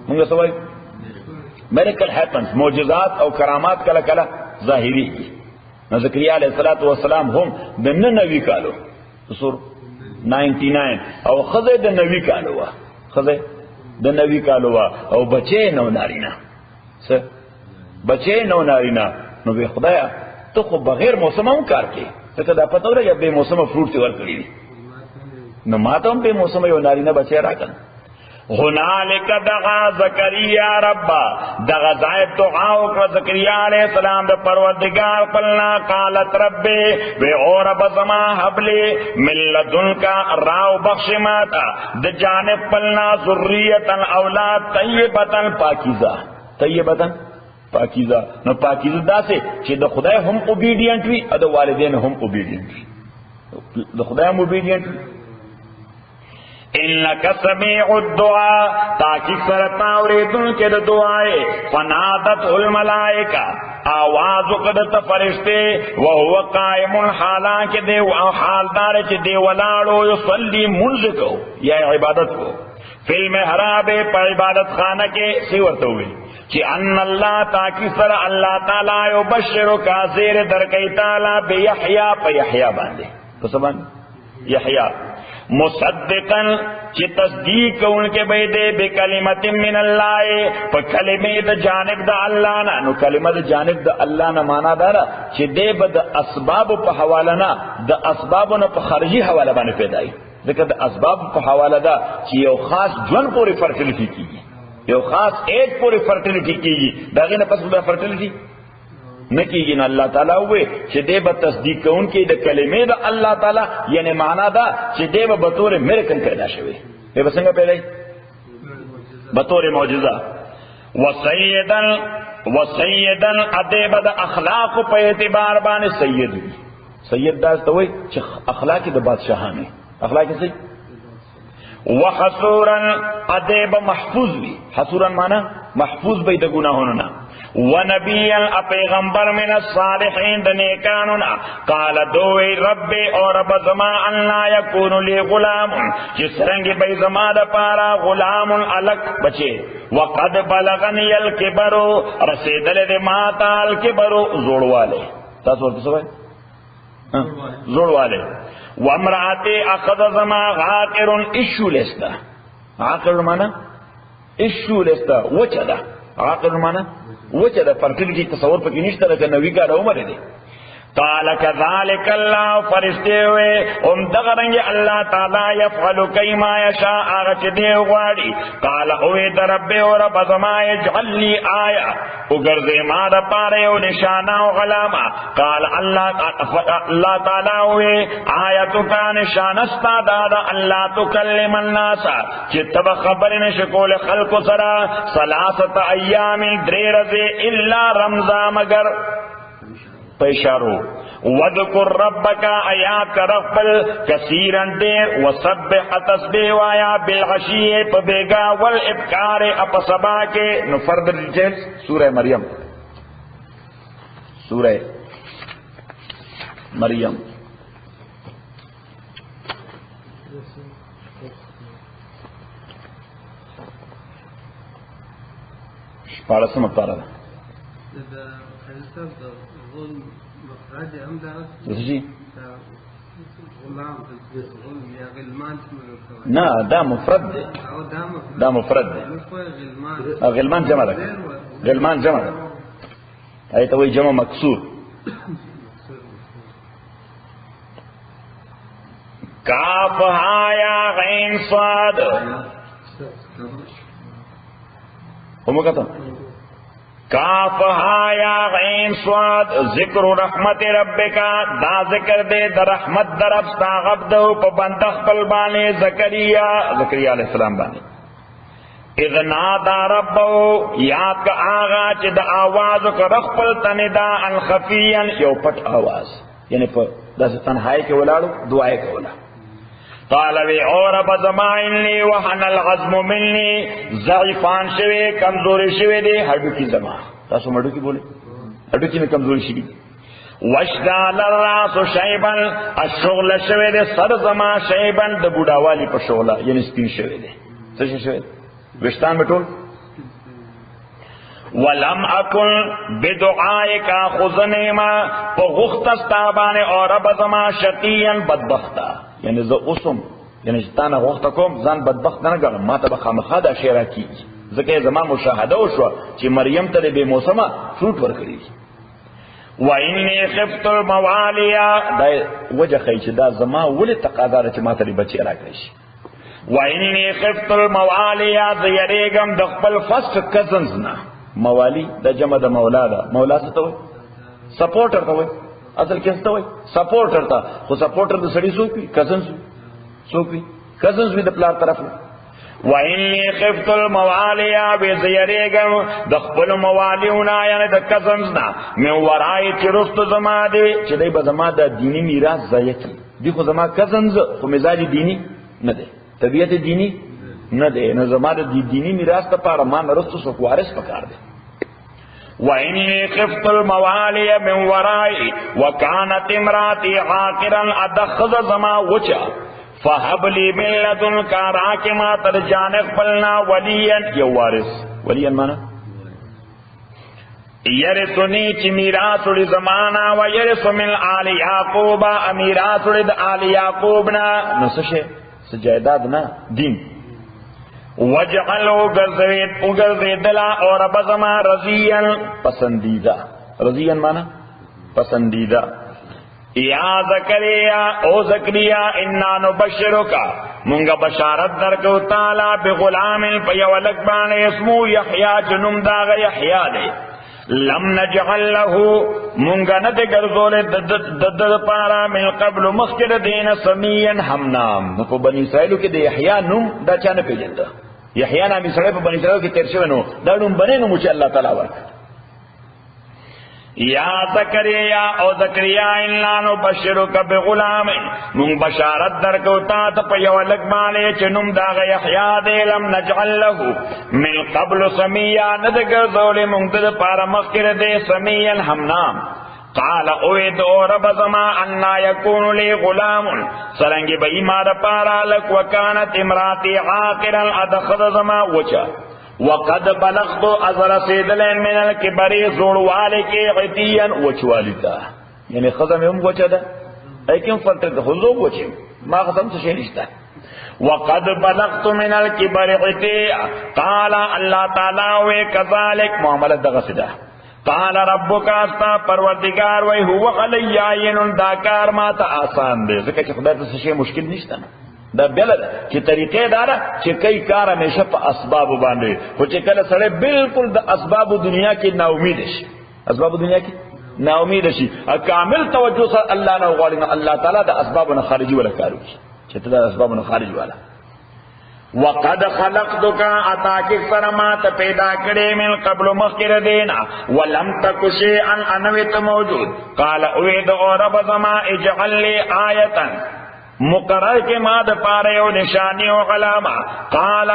مونگو سوائی میریکل حیپن معجزات او کرامات کل کل ظاہری زکریہ علیہ السلام ہم دن نوی کالو سور 99 او خضے دن نوی کالو خضے دن نوی کالو او بچے نو نارینا سر بچے نو نارینا نو بے خدایا تو خو بغیر موسم ہم کار کے تو دا پتہ ہو رہا یا بے موسم فروٹ سے ورکڑی نو ماتا ہم بے موسم یو نارینا بچے راکن ہنالک دغا زکریہ ربا دغا زائد دعاو کا زکریہ علیہ السلام دا پروردگار قلنا قالت ربی وی او رب زما حبلی من لدن کا راو بخش ماتا دا جانب قلنا ذریتا اولاد طیبتا پاکیزہ طیبتا پاکیزہ نو پاکیزہ دا سے چھے دا خدای ہم اوبیڈینٹ وی دا والدین ہم اوبیڈینٹ وی دا خدای ہم اوبیڈینٹ وی انکا سمیع الدعا تاکی سرطا اوریدن کے دا دعائے فنادت الملائکہ آواز قدت فرشتے وہو قائم حالان کے دے حالدار چے دے ولارو یصلی منزکو یا عبادت کو فی المحراب پر عبادت خانہ کے سیورت ہوئی کہ ان اللہ تاکی سر اللہ تعالیٰ یبشرو کا زیر درکی تعالیٰ بے یحییٰ پہ یحییٰ باندے تو سبان یحییٰ مصدقا چی تصدیق ان کے بیدے بکلمت من اللہ پا کلمہ دا جانب دا اللہ نا نو کلمہ دا جانب دا اللہ نا مانا دارا چی دے با دا اسباب پا حوالہ نا دا اسباب نا پا خارجی حوالہ بانے پیدائی ذکر دا اسباب پا حوالہ دا چی یو خاص جون پوری فرٹیلیٹی کی گی یو خاص ایک پوری فرٹیلیٹی کی گی دا غیر پس بدا فرٹیلیٹی نکیگی نا اللہ تعالیٰ ہوئے چھ دے با تصدیق کون کی دا کلمے دا اللہ تعالیٰ یعنی معنی دا چھ دے با بطور میرکن پیدا شوئے بے بسنگا پیدا بطور معجزہ وسیدن ادے با دا اخلاق پہ اعتبار بانے سید ہوئی سید داس ته وای چې اخلاق د بادشاہانه اخلاق څه وحصورا ادب محفوظ وي حصورا معنا محفوظ به د ګناهونو نه ونبيا پیغمبر من الصالحين د نیکانو نه قال دوی رب او رب زما ان لا يكون لي غلام چې څنګه به زما د پاره غلام الک بچي وقد بلغني الكبر رسیدل د ما تعال الكبر زوړواله تاسو ورته وایي زوړواله وامراته اخذ زما غاقر اشو لستا عاقر معنا اشو لستا وچدا عاقر معنا وچدا پرکلی کی تصور پکې نشته لکه نوې کا عمر دی قال كذلك الله فرشته وي دغه رنګ الله تعالی يفعل كما يشاء اغه دې غواړي قال او دې رب او رب زما اجعل لي آیه وګرځې ما د پاره یو نشانه او علامه قال الله تعالی وي آیتک نشانه استاد الله تکلم الناس چې تب خبر نشکول خلق سره ثلاثه ایام درې الا رمضان مگر پیشارو وذکر ربک آیات رفل کثیرا دیر وسبح تسبیح وایا بالعشی پبیگا والابکار اپسبا کے نفرد ڈیٹیلز سورہ مریم شپاړسمه پارا نه دا مفرد دی غلمان جمع ده غلمان جمع ده ایت وی جمع مکسور کاف ها یا غین صاد همو کتا کاف ها یا غین صاد ذکر رحمت ربک دا ذکر دے در رحمت در افستا غبدو پا بندخ پل بانے زکریہ علیہ السلام بانے اذ نادا ربو یاد کا آغا چی دا آواز کا رخ پل تندا الخفیان یو پٹ آواز یعنی پا دا سے تنہائی کے ولادو دعائی کے ولادو قال وی اور بزمائن لی وحن العظم منی ضعیفان شوی کمزوری شوی دی ہڈو کی زما تاسو مڈو کی بولے ہڈو کی میں کمزوری شوی وشدال الراس شیبن الشغل شوی دی سر زما شیبن د بوډاوالی په شغله یعنی سپین شوی دی څه شوی وشتان مټول ولم اکن بدعائک خذنیما په غخت استابانه اور بزما شقیان بدبختا یعنی زه اوسم یعنی ستانه وخت کوم ځان بدبخت نه ګرم ما ته به خامخا د شعر کی ځکه زما مشاهده وشو چې مریم ته به موسمه فروټ ورکړي و انی خفت الموالیا دا وجه خی چې دا زما ولې تقاضا چې ما ته بچی راکړي شي و انی خفت الموالیا زیریګم د خپل فرست کزنز نه موالی د جمع د مولا ده مولا څه ته وایي سپورټر ته وایي اصل کیسه ته وایي سپورټر ته خو سپورټر د سړی سوپی کزنز سوپی کزنز وی د پلار طرف و انی خفت الموالیا بزیریګم د خپل موالیونا یعنی د کزنز نه من ورای چې رست زما دی چې دای به زما د دینی میراث ضایع کی دی خو زما کزنز خو مزاج دینی نه دی طبیعت دینی نه دی نو زما د دینی میراث ته پاره ما نرستو سو وارث پکار دی وَإِنِّي خِفْتُ الْمَوَالِيَ مِنْ وَرَائِي وَكَانَتِ امْرَأَتِي عَاقِرًا أَدَخَّذَ زَمَا وَچَا فَهَبْ لِي مِن لَّدُنكَ رَاكِمَا تَرْجَانِ قَبْلْنَا وَلِيًّا یو وارث ولیًا مانا یرثنی چی میراث وړي زمانہ و یرث من آل یعقوب میراث وړي د آل یعقوب نا نو څه جائیداد نا دین وجعلو گرزیدلا اور بزما رضیان پسندیدہ رضیان مانا پسندیدہ یا زکریا او زکریا انا نبشرکا منگا بشارت درکو تعالی بغلام پیولک بانے اسمو یحیاء جنم داغ یحیاء دے لم نجعل له منگا ندگر زول دد پارا من قبل مخکر دین سمین ہم نام نکو بنی اسرائیلو کی دے یحیاء نم دا چانے پی جندا یحیاء نامی سرائی پا بنی اسرائیلو کی تیرشو نو دا نم بنے نمو چی اللہ تعالی ورک یا زکریا او زکریا انا نبشرک بغلام من بشارت درکو تا ته په یو لک باندې چې نوم دا یحیی دې لم نجعل له من قبل سمیا ندګ زول مونږ د پاره مخکره دې سمیا همنام قال اوید او رب زما انا یکون لی غلام سرنگی بئی ما دا پارا لک وکانت امراتی عاقرا ادخد زما وچا وقد بلغت ازر سیدلین من الکبری زوڑوالی کی عطیا وچوالی تا یعنی خزم ام وچا دا ایکن فرطر دا خزو وچیم ما خزم سشینشتا وقد بلغت من الکبر عطیا قال اللہ تعالی وی کذالک معاملت دا غصدا قال ربک استا پروردگار وی هو علی عین داکار ما تا آسان دے ځکه چې خدای ته څه مشکل نشته دا بل چې طریقې دارا چې کئی کار همیشه په اسباب باندې خو چې کله سره بالکل د اسباب دنیا کې نا امید شي اسباب دنیا کې نا امید شي کامل توجه سره الله نه غواړي الله تعالی د اسباب نه خارجي ولا کارو چې ته د اسباب نه خارج والا وقد خلقتك اتاك فرمات پیدا کړي من قبل مخکره دینا ولم تک شيئا انويت موجود قال اويد او رب زما اجعل لي آیه مقرر کے ما د پاره او نشانی او علامه قال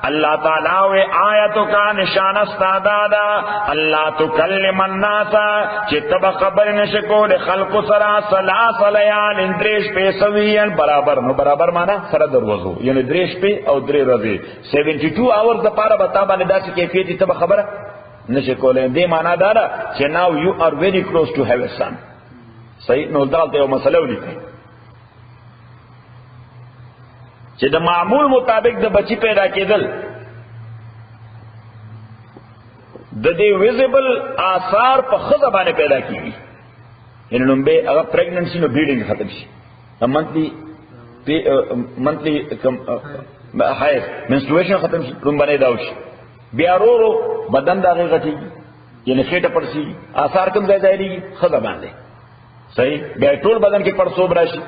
اللہ تعالی و آیت کا نشان استادادا اللہ تکلم الناس چتب خبر نشکول خلق سرا ثلاث لیال اندریش پہ سویان برابر نو برابر مانا سره دروازو یعنی دریش پہ او درې ورځې 72 hours د پاره بتا باندې داسې کیفیت تب خبره نشکول دې معنا دارا چې ناو یو ار ویری کلوز ټو هیو ا سن صحیح نو دالته یو مسله ولیکي چې د معمول مطابق د بچی پیدا کېدل د دې ویزیبل آثار په خزه باندې پیدا کیږي ان لومبه هغه پریګننسي نو بلیډینګ ختم شي منتلی هاي منسترویشن ختم شي لومبه دا وشي بیا ورو بدن دا غټي یعنی خېټه پړسي آثار کوم ځای ځای خزه باندې صحیح بیا ټول بدن کې پړسوب راشي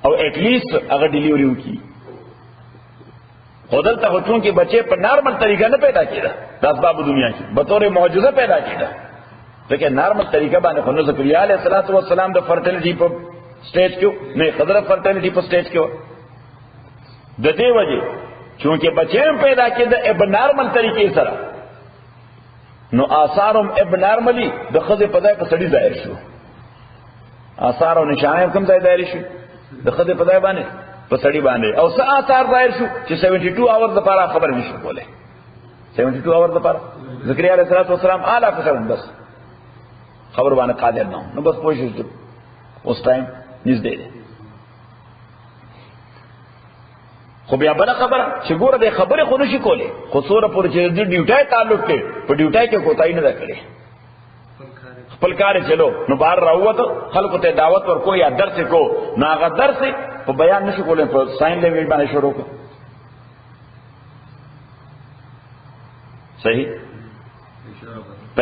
او ایٹ لیسٹ اگر ڈیلیوری کی خودل تا چون کہ بچے پر نارمل طریقہ نہ پیدا کیا دا اسباب دنیا کی بطور معجزہ پیدا کیا لیکن نارمل طریقہ باندې خو زکریا علیہ الصلوۃ والسلام د فرټیلیټی په سټیج کې نه خضر فرټیلیټی په سټیج کې د دې وجه چونکه بچے پیدا کېده اب نارمل طریقې سره نو آثارم اب نارملی د خزه په ځای په سړی ظاهر شو آثار او نشانه کوم ځای ظاهر شو د خدای په ځای باندې په سړی باندې او څه آثار ظاهر شو چې 72 hours د پاره خبر نشو کوله 72 hours د پاره ذکر علیه السلام اعلی فسرن بس خبر باندې قادر نه نو بس پوه شو اوس ټایم نږدې ده خو بیا بل خبره چې ګوره د خبره خو نشي کوله خو سوره پر چې د ډیوټای تعلق کې په ډیوټای کې کوتای نه کړي خپل کار چلو نو بار راوت خلکو ته دعوت ورکو یا درس کو نو هغه درس په بیان نشو کولای په ساين لینګویج باندې شروع کو صحیح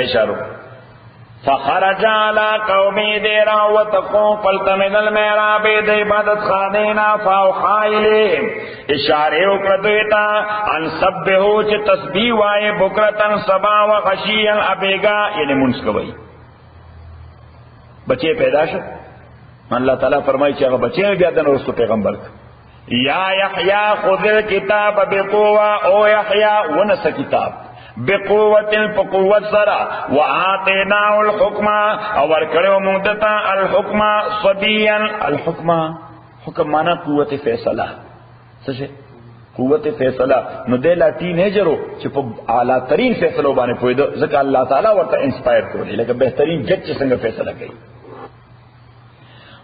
اشاره فخرج على قومي ديرا وتقوا فلتمن المحراب د عبادت خانینا فاوحى اليهم اشاره وکړه ان سبحوا چې تسبیح وای بکرتن سبا و غشيا ابيغا یعنی منس کوي بچے پیدا شو اللہ تعالیٰ فرمائی چې هغه بچے بیا د نورستو پیغمبر یا یحیی خذ الكتاب بقوه او یحیی ونس کتاب بقوه فقوت سرا واتیناه الحکم او ورکړو موږ ته الحکم صبيا الحکم حکم معنا قوت فیصله څه قوت فیصله نو د لا ټینیجرو چې په اعلی ترین فیصلو باندې پوهیدو ځکه الله تعالی ورته انسپایر کړی لکه بهترین جج څنګه فیصله کوي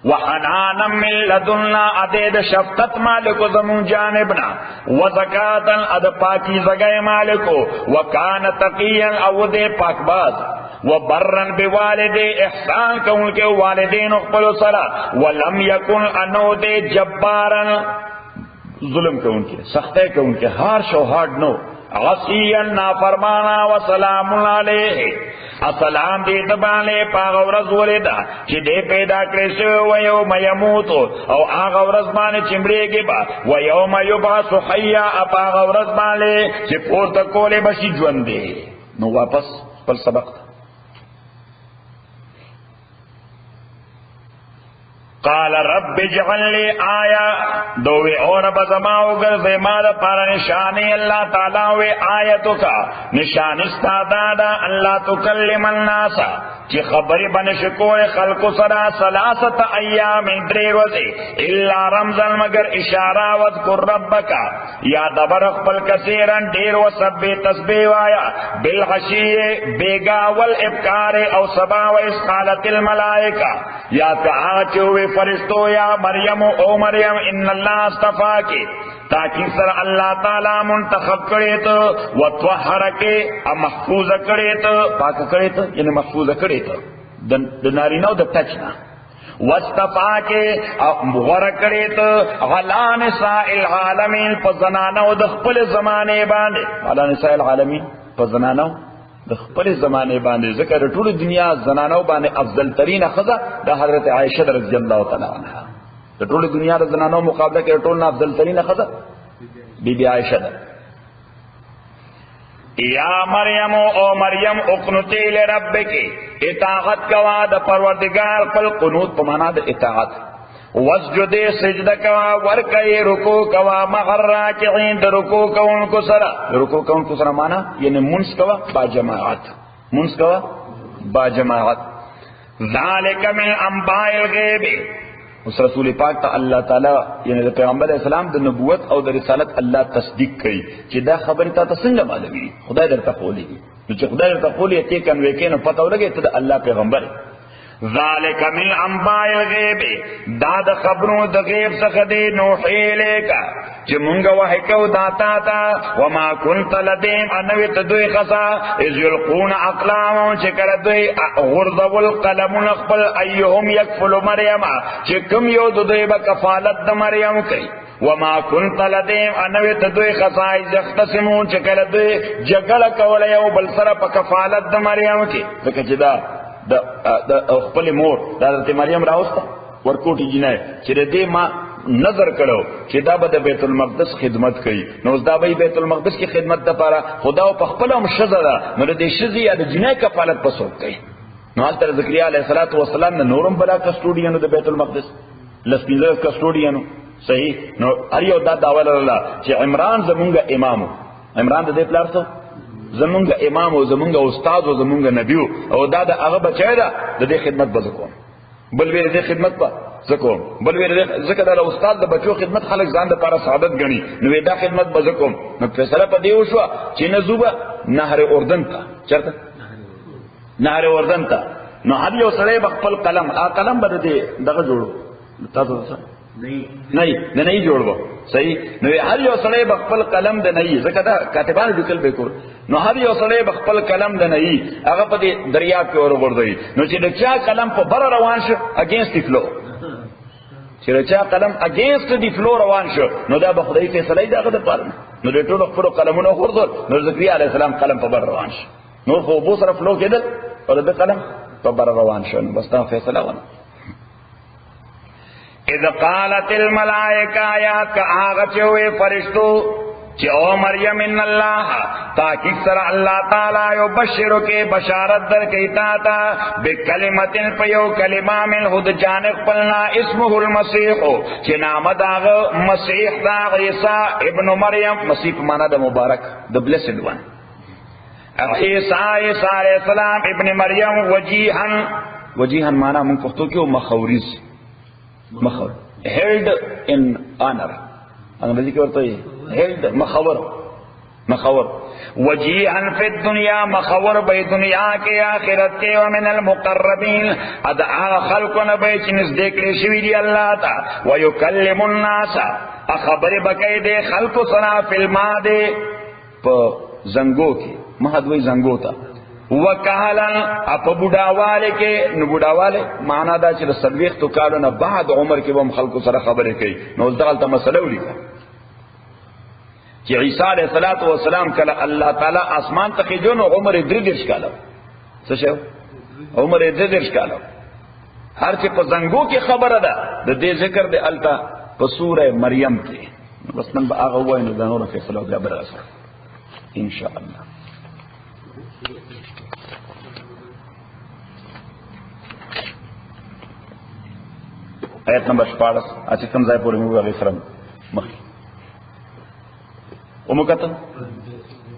وحنانا من لدنا ادید شفقت مالک زمون جانبنا وزکاتا اد پاکی زگای مالکو وکان تقیا او دے پاکباز وبرن بوالد احسان کون کے والدین اقبل صلا ولم یکن انو دے جبارا ظلم کون کے سختے کون کے ہارش و ہارڈ نو عصیا نافرمانا وسلام علیہ السلام دې دباله پاغه ورځ ولیدا چې دې پیدا کړی شو و یوم یموت او هغه ورځ باندې چې مړیږي با و یوم یبعث حیا پاغه ورځ باندې چې پورته کولې بشي ژوند دی نو واپس پر سبق قال رب اجعل لي آیا دوی اور بزماو گرزی ماد پر نشانی اللہ تعالی وی آیتو کا نشانی استادادا اللہ تکلم الناس چی خبری بنشکوئے خلق سرا سلاست ایام دری روزی الا رمزن مگر اشارہ وذکر ربکا یا دبرخ پل کثیرن دیر و سبی تسبیح وایا بالحشی بیگا والابکار او سبا و اسقالت الملائکہ یا تعاچوی فرشتو یا مریم او مریم ان اللہ استفا کی تاکہ سر اللہ تعالی منتخب کرے تو وطوحر کے محفوظ کرے تو پاک کرے تو یعنی محفوظ کرے تو دناری نو دتچنا واستفا کے غور کرے تو غلا نساء العالمین پزنانو دخپل زمانے باندے غلا نساء العالمین پزنانو دخپل زمانے باندے ذکر طول دنیا زنانو باندے افضل ترین خزہ دا حضرت عائشہ رضی اللہ تعالی عنہ طول دنیا دا زنانو مقابلہ کے طول افضل ترین خزہ بی بی عائشہ دا یا مریم او مریم اقنتی لربکی اطاعت کوا دا پروردگار پل قنوت پمانا دا اطاعت وسجد سجدہ کوا ورکئی رکوع کوا مغر راکعین دا رکوع کون کو سرا رکوع کون کو سرا مانا یعنی منس کوا با جماعت منس کوا با جماعت ذالک من انباء الغیب اس رسول پاک تا اللہ تعالی یعنی دا پیغمبر علیہ السلام دا نبوت او دا رسالت اللہ تصدیق کئی چی دا خبری تا تسنگ معلومی خدای در تقولی گی چی خدای در تقولی تی کنویکین پتہ لگے تا دا اللہ پیغمبر ذالک من انباء الغیب دا خبروں دا غیب سخدی نوحی لیکا چی منگا وحی کو داتا تا وما کنت لدیم انوی تدوی خسا از یلقون اقلامون چکر دوی غرضو القلم نقبل ایهم یکفل مریم چی کم یو دوی با کفالت دا مریم کئی وما کنت لدیم انوی تدوی خسائی زختصمون چکر دوی جگل کولیو بلسر پا کفالت دا مریم کی ذکر چی دا خپل مور دا حضرت مریم راوستا ورکوټی جنای چې دې ما نظر کړو چې دا به د بیت المقدس خدمت کوي نو دا به بیت المقدس کی خدمت د پاره خدا په خپل هم شزه ده نو دې شزي یا د جنای کفالت پسو کوي نو حضرت زکریا علیه السلام نه نورم بلا کسټوډیانو د بیت المقدس لسپینځه کسټوډیانو صحیح نو اریو دا داول الله چې عمران زمونږ امامو عمران د دې پلار څو زمونږ امام او زمونږ استاد او زمونږ نبیو او دا د هغه بچی ده د دې خدمت به کوم بل ویل دې خدمت به زکوم بل ویل زکه دا استاد د بچو خدمت خلک ځان د لپاره سعادت غني نو دا خدمت به کوم نو فیصله په دی وشو چې نزوبه نهر اردن ته چرته نهر اردن ته نو هر یو سره خپل قلم قلم بده دی دغه جوړو تاسو نه جوړو صحیح نو هر یو سړی بخپل قلم د نه زکه دا کاتبان لیکل به کول نو هر یو سړی بخپل قلم د نه هغه په دریا کې اور ورځي نو چې د چا قلم په بر روان شو اگینست دی فلو چې د چا قلم اگینست دی فلو روان شو نو دا به خدای فیصله دی هغه د پاره نو د ټولو خپل قلمونو ورځول نو زکریا علیه السلام قلم په بر روان شو نو خو بو سره فلو کېدل او د قلم په بر روان شو نو بس دا فیصله ونه اذ قالت الملائکہ آیات کا آغا چوئے فرشتو چی او مریم ان اللہ تاکہ سر اللہ تعالی یو بشرو کے بشارت در کیتا تا بکلمت پیو کلمہ من خود جانب پلنا اسمہ المسیح چی نام داغ مسیح دا عیسیٰ ابن مریم مسیح مانا دا مبارک دا بلیسڈ ون عیسیٰ علیہ السلام ابن مریم وجیہن مانا من پختو کیو مخوریز مخور held in honor انگریزی کے ورطا یہ held مخور وجیہن فی الدنیا مخور بی دنیا کے آخرت کے ومن المقربین ادعا خلقن بی چنس دیکھ لے شوی دی اللہ تا ویکلم الناس اخبر بکی دے خلق سنا فلما دے پا زنگو کی مہدوی زنگو تا وکہلن اپا بڑاوالے کے نو بڑاوالے معنی دا چل سلویخ تو کالو نا بعد عمر کے وم خلقو سر خبرے کئی نو اس دغلتا مسئلہ ہولی کا کہ عیسیٰ علیہ السلام کلا اللہ تعالی آسمان تکی جو نو عمر دردرش کالو سشو عمر دردرش کالو ہر چی پا زنگو کی خبر دا دے ذکر دے التا پا سورہ مریم تے بس نم با آغا ہوا انو دانو رفی صلو بیا براسا انشاءاللہ آیت نمبر 14 اچ کم ځای پورې موږ غوښتل سره مخکې ومکتل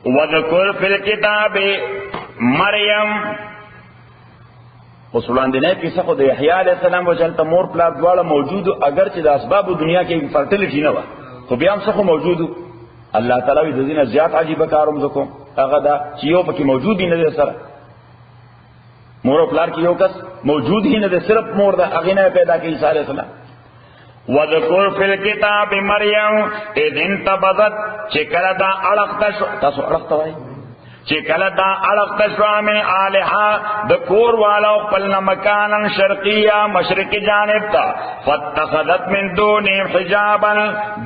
وذکر فی الکتاب مریم. اوس وړاندې کیسه خو د یحیی علیه السلام و چې مور پلار دواړه موجود اگر چې د اسباب دنیا کې فرټیلیټی نه و خو بیا هم څه موجود الله تعالی د دې نه زیات عجیب کاروم زکو هغه دا چې یو پکې موجود نه دی سره مور او پلار کې یو کس موجود هی نه دی صرف مور دا هغه نه پیدا کړي عیسی علیه السلام. وذکر فی الکتاب مریم اذ انتبذت چې کله دا اړخته شو تاسو اړخته وایي چې کله دا اړخته شو من الها د کور والا خپل مکانن شرقیه مشرقی جانب ته فاتخذت من دونهم حجابا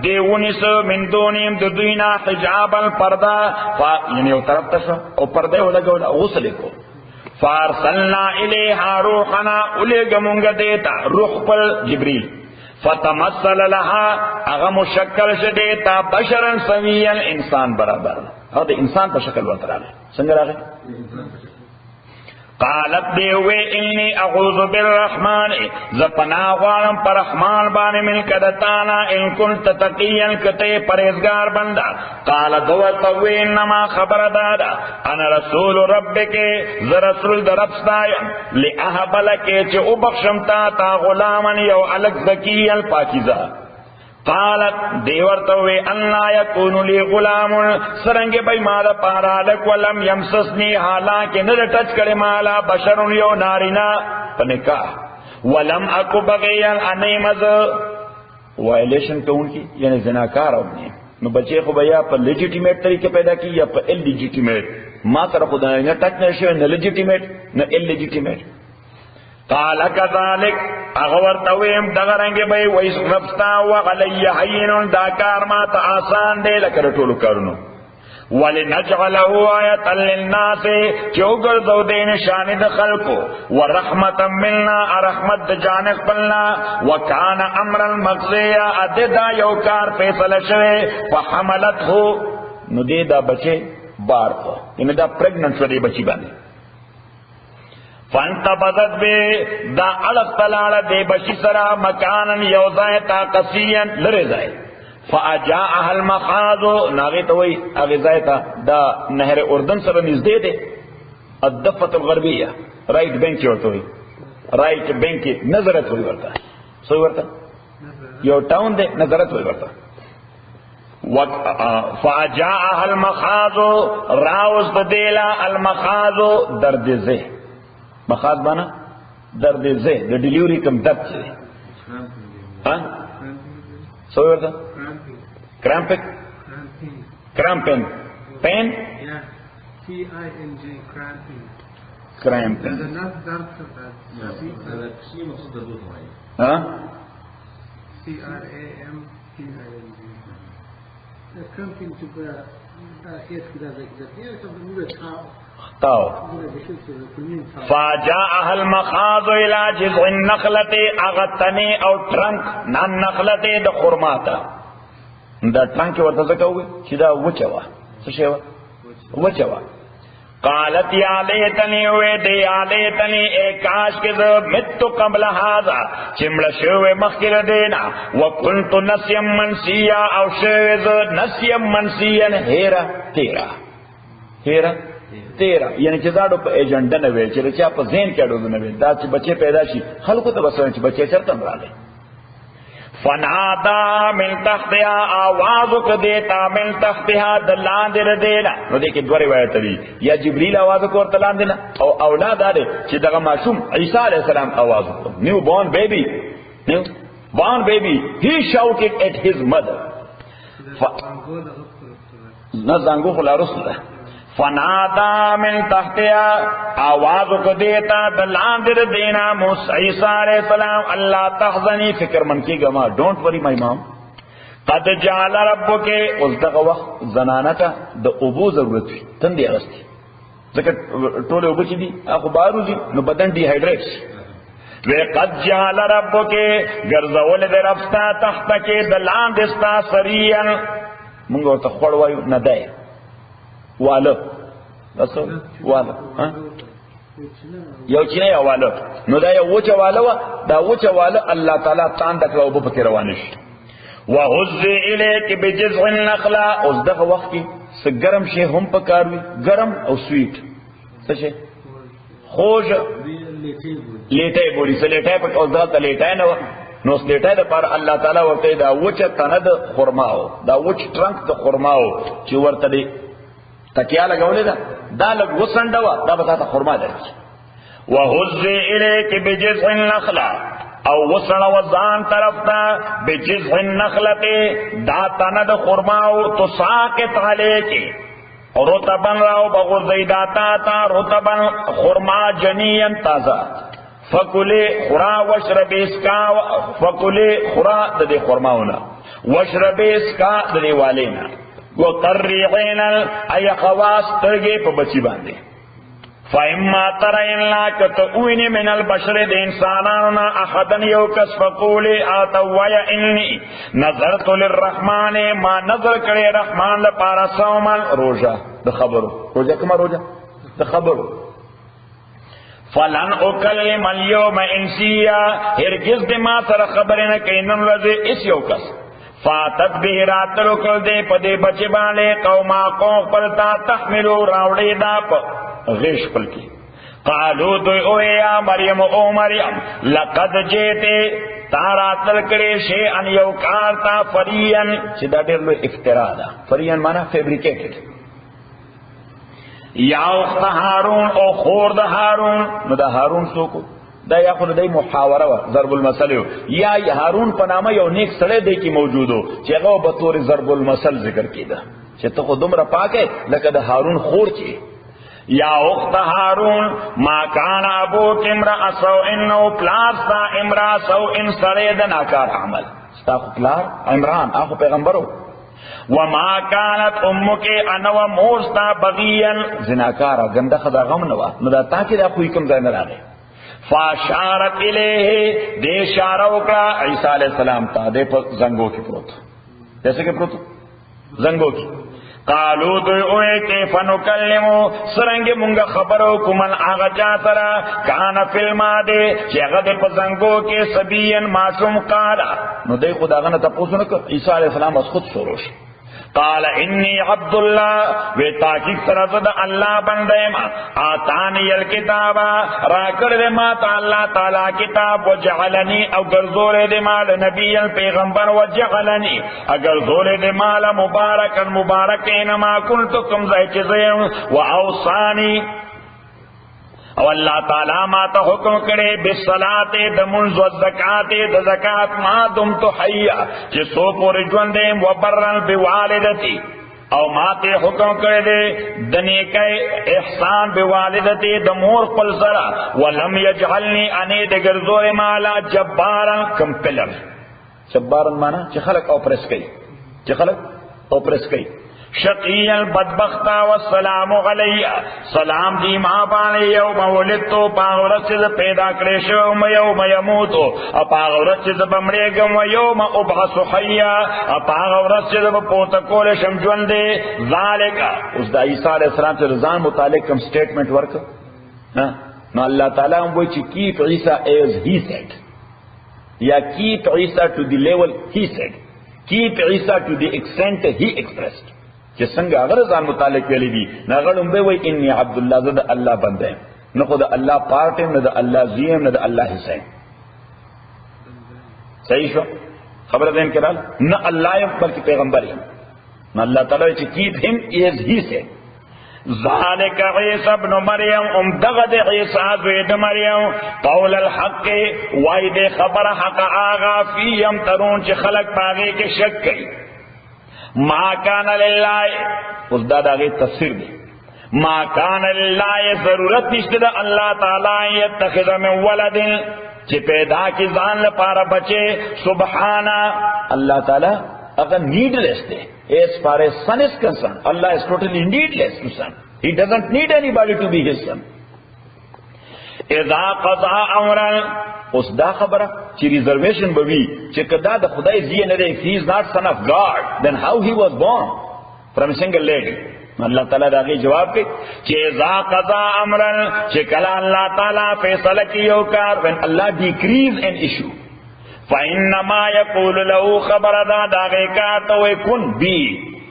دیونس من دونهم د دوینا حجابا پردا یعنی یو طرف ته شو او پرده ولګول غسل کو فارسلنا الیها روحنا الیګمونګه دیتا روح پر جبرئیل فتمثل لها اغه مشکل شدیتا بشرا سویا انسان برابر هغه انسان په شکل ورته راغی څنګه راغی قالت دیوی انی اعوذ بالرحمن زپنا غوانم پر رحمان باندې من کدتانا ان كنت تقیا کته پرهیزگار بندا قال دو توی انما خبر دادا انا رسول ربک ز رسول دربستای لاهب لک چې او بخشمتا تا غلامن یو الک ذکی الپاکیزه قالت دیورتوی ان یکون لی غلام سرنگ بای مالا پارا لک ولم یمسسنی حالانکہ نر ٹچ کرے مالا بشر یو نارینا پنکاح ولم اکو بغیان انیمز وائلیشن کون کی یعنی زناکار اپنی نو بچے کو بیا پر لیجیٹیمیٹ طریقے پیدا کی یا پر اللیجیٹیمیٹ ما سر خدا نہ ٹچ نہ شو نہ لیجیٹیمیٹ نہ اللیجیٹیمیٹ قال كذلك اغور تویم دغرنګ به ویس ربستا وعلي حين دا کار ما ته آسان دی لکه ټولو کارونو ولنجعله آیه للناس چوغر دو دین شان د خلقو ورحمتا منا رحمت جانب بلنا وکان امر المقضیا اددا یو کار فیصله شوه فحملته نو دې دا بچي بار کو ان دا پریگننٹ شوه بچي باندې فانتبذت بے دا علق تلالا دے بشی سرا مکانا یوزائے تا قصیاں لرے زائے فاجاءها المخاضو ناغی توی اغیزائے تا دا نہر اردن سر نزدے دے الدفت الغربیہ رائٹ بینک ورطوی رائٹ بینک نظرت ہوئی ورطا سوئی ورطا یو ٹاؤن دے نظرت ہوئی ورطا فاجاءها المخاضو راوز بدیلا المخاضو درد زہ مخاط بانا درد زہ دا ڈیلیوری کم درد سے سوئی ورطا کرامپک کرامپن پین کرامپن فاجاءها المخاض الى جذع النخلة اغتنی او ٹرنک نان نخلة دا خرماتا دا ٹرنک ورطا زکاوگی چی دا وچوا سشیوا وچوا قالت یا لیتنی ویدی یا لیتنی اے کاش کے ذا متو قبل حاضا چمڑ شوے مخیر دینا وکنتو نسیم منسیا او شوے ذا نسیم منسیا ہیرا تیرا ہیرا تیرا یعنی چې دا په ایجنډا نه ویل چې چا په ذهن کې اډو نه ویل دا چې بچي پیدا شي خلکو ته بسونه چې بچي چرته راغلي فنادا من تحتها आवाज وکړه من تحتها دلان دې دینا نو دې کې دوه روایت دي یا جبريل आवाज وکړ تلان دینا او اولاد ده چې دغه معصوم عیسی علیه السلام आवाज وکړ نیو بورن بیبي he shouted at his mother نه زنګو خلا رسول فنادا من تحتها آواز کو دیتا دلان در دینا موسی عیسی علیہ السلام اللہ تحزنی فکر من کی گما ڈونٹ وری مائی مام قد جعل ربک اس دغه وخت زنانتا د ابو ضرورت تندې اغستی ځکه ټول ابو چې دي اخبارو دي نو بدن ډي هایډریټس و قد جعل ربک غرزول در افتا تحت کې دلان دستا سریان موږ ورته خړ وایو نه دی واله بس واله یو چینه حواله نو دا یو وچه واله دا وچه واله الله تعالی تان دکړه او په کې روان شي. وهز الیک بجذع النخله اوس دغه وخت کې څه ګرم شي هم پکاروي ګرم او سویټ څه شي خوږ لیټه بولی څه لیټه په اوس دا لیټه نه نو لیټه د پر الله تعالی ورته دا وچه تنه د خرماو دا وچ ټرنک د خرماو چې ورته دی تکیا لګولې دا لګ وسنډوا دا به تاسو خرما درکې. وهز الیک بجذع النخله او وسنه وزان طرف تا بجذع النخله دا تنه د خرماو تو ساقط علیکی رطبن راو بغرزی داتا تا رطبن خرما جنین تازه فکلی خورا وشرب اسکا فکلی خورا د دې خرماونا وشرب اسکا د دې والینا وقرعین ای خواص ترګه په بچی باندې فإما ترين لا كتؤين من البشر د انسانانو احدن یو کس فقولی اتویا انی نظرت للرحمن ما نظر کړي رحمان لپاره صومن روزه د خبرو روزه کومه روزه د خبرو فلن اکلم اليوم انسیا هرگز د ما سره خبر نه کینم لږه اس یو کس فاتت به راتلو کل دے پدے بچے بانے قوما قوم پلتا تحملو راوڑی دا پا غیش پل کی قالو دوی اوے یا مریم او مریم لقد جیتے تاراتل کرے شیئن یو کارتا فرین چی دا دیر لو افترا دا فرین مانا فیبریکیٹڈ یا اخت ہارون او خورد ہارون نو دا ہارون سوکو دا یا خود دای محاوره و ضرب المثل یا هارون په نامه یو نیک سړی دی کی موجودو چې هغه به تور ضرب المثل ذکر کیده چې ته خو دومره پاکه لکه د هارون خور چی یا اخت هارون ما کان ابو امرا سو انه پلاس دا امرا سو ان سړی د ناکار عمل ستا خو پلار عمران هغه پیغمبرو وما كانت امك انا وموستا بغيا زناکار گنده خدا غم نو نو دا تا کې دا خو کوم ځای نه راغی فاشارت الیه دے اشارہ کا عیسیٰ علیہ السلام تا دے پر زنگوں کی پروت جیسے کہ پروت زنگوں کی قالو دوی اوئے کیف نکلمو سرنگ منگا خبرو کمن آغا جاترا کانا فلما دے چیغا دے پر زنگوں کے سبین معصوم قالا نو دے خدا غنہ تپوسو نکر عیسیٰ علیہ السلام از خود سروش قال انی عبداللہ وی تاکیق سرزد اللہ بندیم آتانی الکتابا را کرد ما تا اللہ تعالی کتاب وجعلنی او گرزول دی مال نبی پیغمبر وجعلنی اگر زول دی مال مبارکا مبارکین ما کنتکم زیچزیم و اوصانی او اللہ تعالی ما تا حکم کرے بالصلاۃ د منذ الزکات د زکات ما دمت حیا چې سو پور ژوندم وبرن بوالدتی او ما ته حکم کرے دے دنیکای احسان بوالدتی د مور خپل سره ولم یجعلنی انی د ګرځول مالا جبارن کمپلر جبارن معنا چې خلق اوپرس کوي چې خلق اوپرس کوي شقی البدبختا والسلام علی سلام دی ما باندې یوم ولدتو پاغورت چې پیدا کړې شو یوم یموتو پاغورت چې بمړېګم و یوم ابعث حیا پاغورت چې پورته کول شم ژوندې ذالک اوس د عیسی علیہ السلام ته ځان متعلق کوم سټیټمنټ ورک نو الله تعالی هم وایي چې کیپ عیسی as he said یا کیپ عیسی to the level he said کیپ عیسی to the extent he expressed چې څنګه هغه ځان متعلق ویلي دي نغړم به وای انی عبد الله زد الله بنده نه خو د الله پارت نه د الله زیم نه د الله حصہ صحیح شو خبره دین کړه نه الله یې بلکې پیغمبر یې نه الله تعالی چې کیپ him as he said ذالک عیسی ابن مریم دغد عیسی ابن مریم قول الحق وای دې خبره حق آغا فیم ترون چې خلق پاغه کې شک کوي ما کان للہ اس دادا غی تفسیر دی ما کان للہ ضرورت نشتے دا اللہ تعالی یتخذ من ولد چی پیدا کی ځان لپاره بچے سبحانا اللہ تعالی اگر needless دے as far as son is concerned Allah is totally needless to son he doesn't need anybody to be his son اذا قضا امرا اس دا خبره چې ریزرویشن بوي چې کدا د خدای زی نه دی he is not son of God then how he was born from a single lady اللہ تعالیٰ داغی جواب کی چیزا قضا امرن چکلا اللہ تعالیٰ فیصلہ کیو کار when Allah decrees an issue فَإِنَّمَا يَقُولُ لَهُ خبر دا داغی کار تو کن بی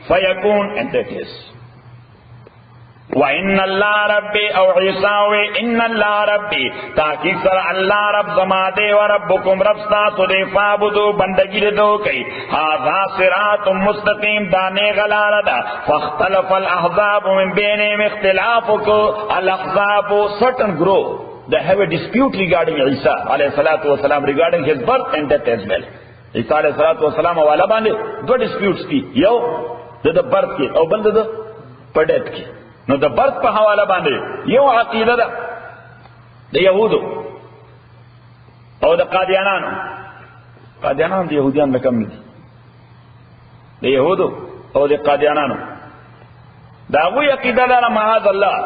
فیکون and that is وَإِنَّ اللَّهَ رَبِّي او عیساوی ان اللہ ربی تاکہ سر اللہ رب زمادے و ربکم رب ساتو دے فابدو بندگی دو کئی هذا صراط مستقیم دانے غلالدا فاختلف الاحزاب من بینیم اختلافکو الاحزاب certain group they have a dispute regarding Isa alayhi salatu wasalam regarding his birth and death as well. Isa alayhi salatu wasalam والا باندے دو disputes کی یو د birth کی او بل د death کی نو د برت په حواله باندې یو عقیده ده د يهودو او د قادیانانو د يهوديان لکم دي د يهودو او د قادیانانو دا غوی عقیده ده معاذ الله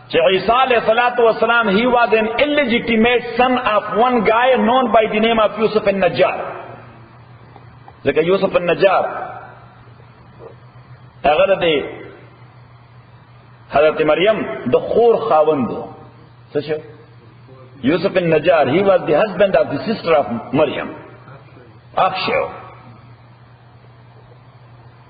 چې عیسی علیه الصلاۃ والسلام he was an illegitimate son of one guy known by the name of Yusuf النجار. ځکه یوسف النجار هغه د حضرت مریم د خور خاوندو څه یوسف النجار he was the husband of the sister of Maryam اخشو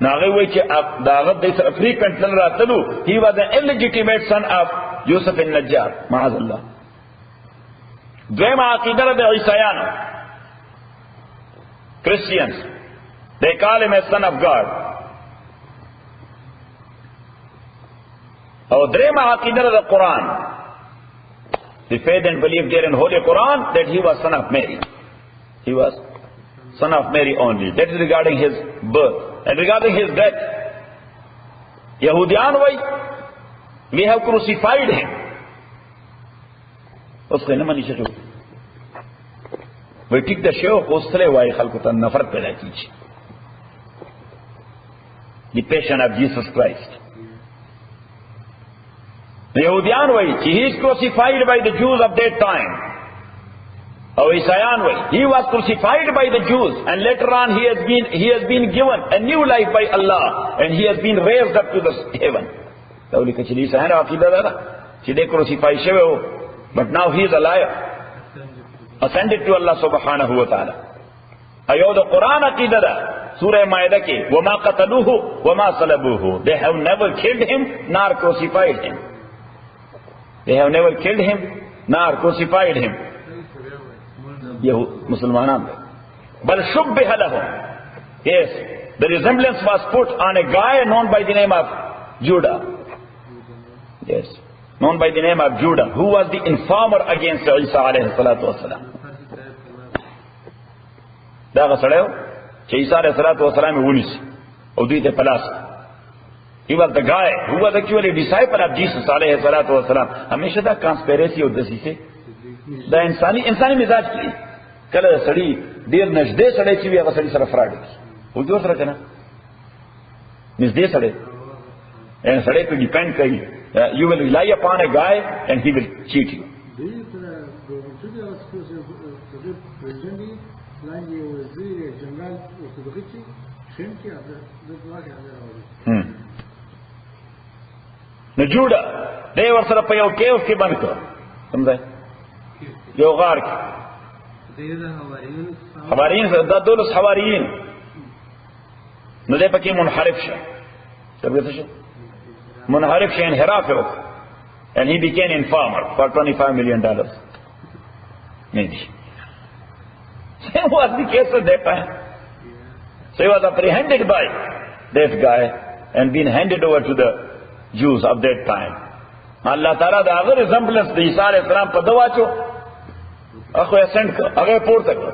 ناغه وی چې داغه د frequent راتلو he was an illegitimate son of Yusuf النجار معاذ الله. دویمه عقیده د عیسایانو Christians they call him a son of God. اور دریم عقیدہ دا قرآن the faith and belief there in Holy Quran that he was son of Mary. He was son of Mary only. That is regarding his birth. And regarding his death, Yahudiyan way, we have crucified him. اس کو نمانی شکو وہ ٹک دا شیو خوستلے وائی خلقتا نفرت پیدا کیجئے. The passion of Jesus Christ. The Yahudiyan way, he is crucified by the Jews of that time. Or Isaiah way, he was crucified by the Jews, and later on he has been given a new life by Allah, and he has been raised up to the heaven. Tawli ka chili Isaiah aqida dada, chide crucify shewe ho, but now he is alive, ascended to Allah subhanahu wa ta'ala. Ayo the Quran aqida da, Surah Ma'idah ke, وَمَا قَتَلُوهُ وَمَا صَلَبُوهُ. They have never killed him, nor crucified him. They have never killed him, nor crucified him. Muslimanaan. But shubbiha lahum. Yes, the resemblance was put on a guy known by the name of Judah. Yes, known by the name of Judah, who was the informer against Isa alayhi salatu wasalam. Da ghasadeo, che Isa alayhi salatu wasalam unis, udite palas. He was the guy who was actually a disciple of Jesus alayhi salatu wasalam. हमेशा दा conspiracy और दसी से दा इंसानी मिजाज की कल सड़ी देर नजदे सड़े की भी अगर सड़ी सर फ्रॉड की वो क्यों सर कहना नजदे सड़े and सड़े पे डिपेंड करी you will rely upon a guy and he will cheat you. نجوڑا دے ور سره په یو کېو کې بند کړ سمځه یو غار کې حواریین دا دولس حواریین نو دې پکې منحرف شه څه شه منحرف شه انحراف وکړ and he became informer for $25 million. Maybe. Same was the case at that time. So he was apprehended by that guy and been handed over to the Jews of that time. Allah Ta'ala the other resemblance the Isa alayhi salam pa dawa cho akho ascend kar agar porta kar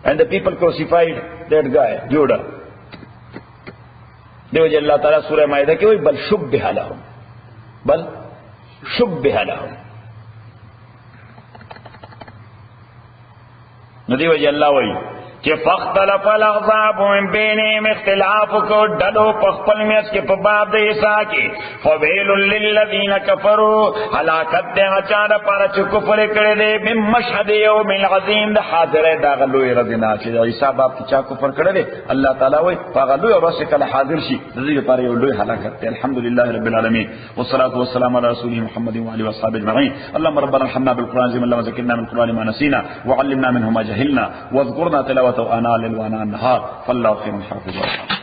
and the people crucified that guy Judah. Dewa ji Allah Ta'ala Surah Ma'idah ke bal shubbiha lahum no dewa ji Allah wahi کہ فاختلف الاحزاب من بینہم اختلاف کو ڈلو پخپل میں اس کے پباب دے عیسیٰ کی فویل للذین کفروا ہلاکت دے اچانا پارا چو کفر کرے دے من مشہد یوم العظیم دا حاضر دا غلوی رضینا چی عیسیٰ باپ کی چا کفر کرے دے اللہ تعالیٰ وی فاغلوی رسی کل حاضر شی رضی پارا یولوی حلاکت دے الحمدللہ رب العالمین والصلاة والسلام علی رسوله محمد وعلی وصحاب اجمعین اللهم ربنا ارحمنا بالقرآن زم اللهم ذکرنا من القرآن ما نسینا وعلمنا منه ما جهلنا واذكرنا تلاوته آناء الليل وآناء النهار فالله خير حافظ.